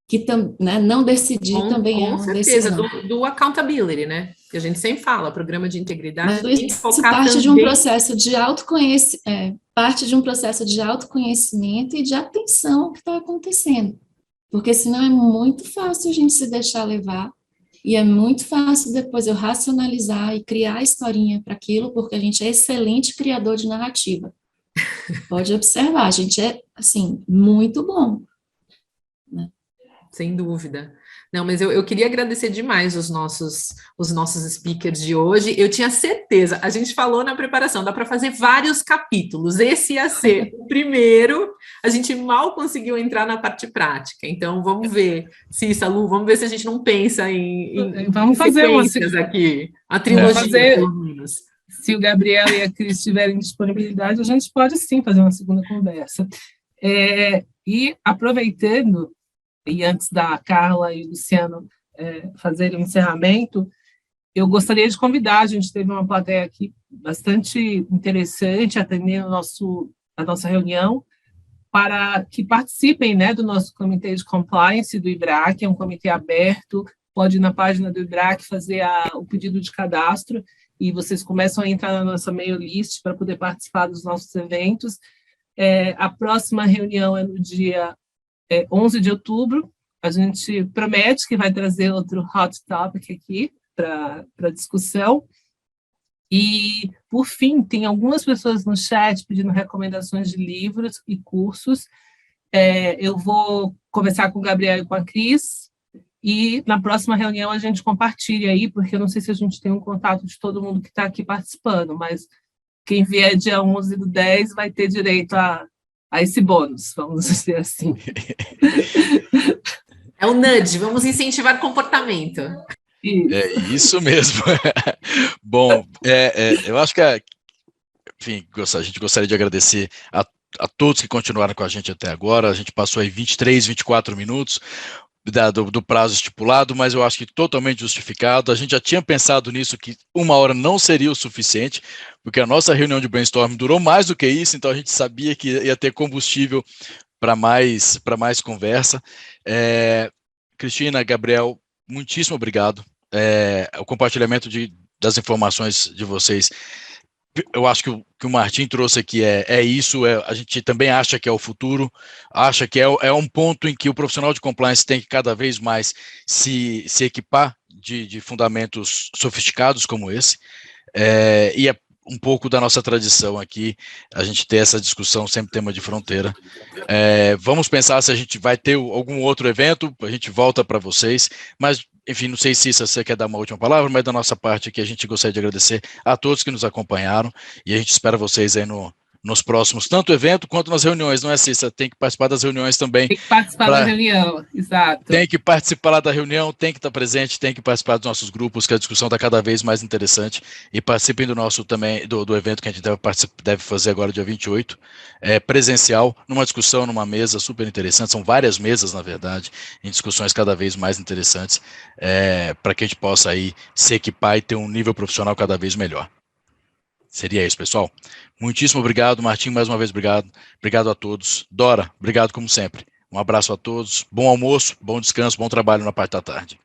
[SPEAKER 4] Que né, não decidir também é uma decisão.
[SPEAKER 3] Com certeza, do accountability, né? Que a gente sempre fala, programa de integridade.
[SPEAKER 4] Mas isso parte de um processo de autoconhecimento, parte de um processo de autoconhecimento e de atenção ao que está acontecendo. Porque senão é muito fácil a gente se deixar levar, e é muito fácil depois eu racionalizar e criar a historinha para aquilo, porque a gente é excelente criador de narrativa. Pode observar, a gente é, assim, muito bom. Né?
[SPEAKER 3] Sem dúvida. Não, mas eu queria agradecer demais os nossos speakers de hoje. Eu tinha certeza, a gente falou na preparação, dá para fazer vários capítulos. Esse ia ser o primeiro, a gente mal conseguiu entrar na parte prática. Então, vamos ver, Cissa, Lu, vamos ver se a gente não pensa
[SPEAKER 1] vamos fazer
[SPEAKER 3] sequências aqui, a trilogia, pelo menos.
[SPEAKER 1] Se o Gabriel e a Cris tiverem disponibilidade, a gente pode sim fazer uma segunda conversa. E aproveitando, e antes da Carla e o Luciano fazerem o encerramento, eu gostaria de convidar, a gente teve uma plateia aqui bastante interessante, atendendo a nossa reunião, para que participem, né, do nosso comitê de compliance do IBRAC, é um comitê aberto, pode ir na página do IBRAC fazer o pedido de cadastro, e vocês começam a entrar na nossa mail list para poder participar dos nossos eventos. A próxima reunião é no dia 11 de outubro, a gente promete que vai trazer outro hot topic aqui para discussão. E, por fim, tem algumas pessoas no chat pedindo recomendações de livros e cursos. Eu vou conversar com o Gabriel e com a Cris, e na próxima reunião a gente compartilha aí, porque eu não sei se a gente tem um contato de todo mundo que está aqui participando, mas quem vier dia 11/10 vai ter direito a esse bônus, vamos dizer assim.
[SPEAKER 3] É um nudge, vamos incentivar comportamento.
[SPEAKER 1] Isso.
[SPEAKER 2] É isso mesmo. Bom, eu acho que, enfim, a gente gostaria de agradecer a todos que continuaram com a gente até agora. A gente passou aí 23, 24 minutos do prazo estipulado, mas eu acho que totalmente justificado. A gente já tinha pensado nisso, que 1 hora não seria o suficiente, porque a nossa reunião de brainstorming durou mais do que isso, então a gente sabia que ia ter combustível para mais conversa. Cristina, Gabriel, muitíssimo obrigado. O compartilhamento das informações de vocês, eu acho que o que o Martim trouxe aqui isso, a gente também acha que é o futuro, acha que é um ponto em que o profissional de compliance tem que cada vez mais se equipar de fundamentos sofisticados como esse, e é um pouco da nossa tradição aqui, a gente ter essa discussão sempre tema de fronteira. Vamos pensar se a gente vai ter algum outro evento, a gente volta para vocês, mas, enfim, não sei se você quer dar uma última palavra, mas da nossa parte aqui a gente gostaria de agradecer a todos que nos acompanharam, e a gente espera vocês aí nos próximos, tanto evento quanto nas reuniões, não é, Cissa? Tem que participar das reuniões também.
[SPEAKER 1] Tem que participar da reunião, exato.
[SPEAKER 2] Tem que participar lá da reunião, tem que estar presente, tem que participar dos nossos grupos, que a discussão está cada vez mais interessante, e participem do nosso também, do evento que a gente deve fazer agora, dia 28, presencial, numa discussão, numa mesa super interessante, são várias mesas, na verdade, em discussões cada vez mais interessantes, para que a gente possa aí se equipar e ter um nível profissional cada vez melhor. Seria isso, pessoal. Muitíssimo obrigado, Martim, mais uma vez obrigado. Obrigado a todos. Dora, obrigado como sempre. Um abraço a todos. Bom almoço, bom descanso, bom trabalho na parte da tarde.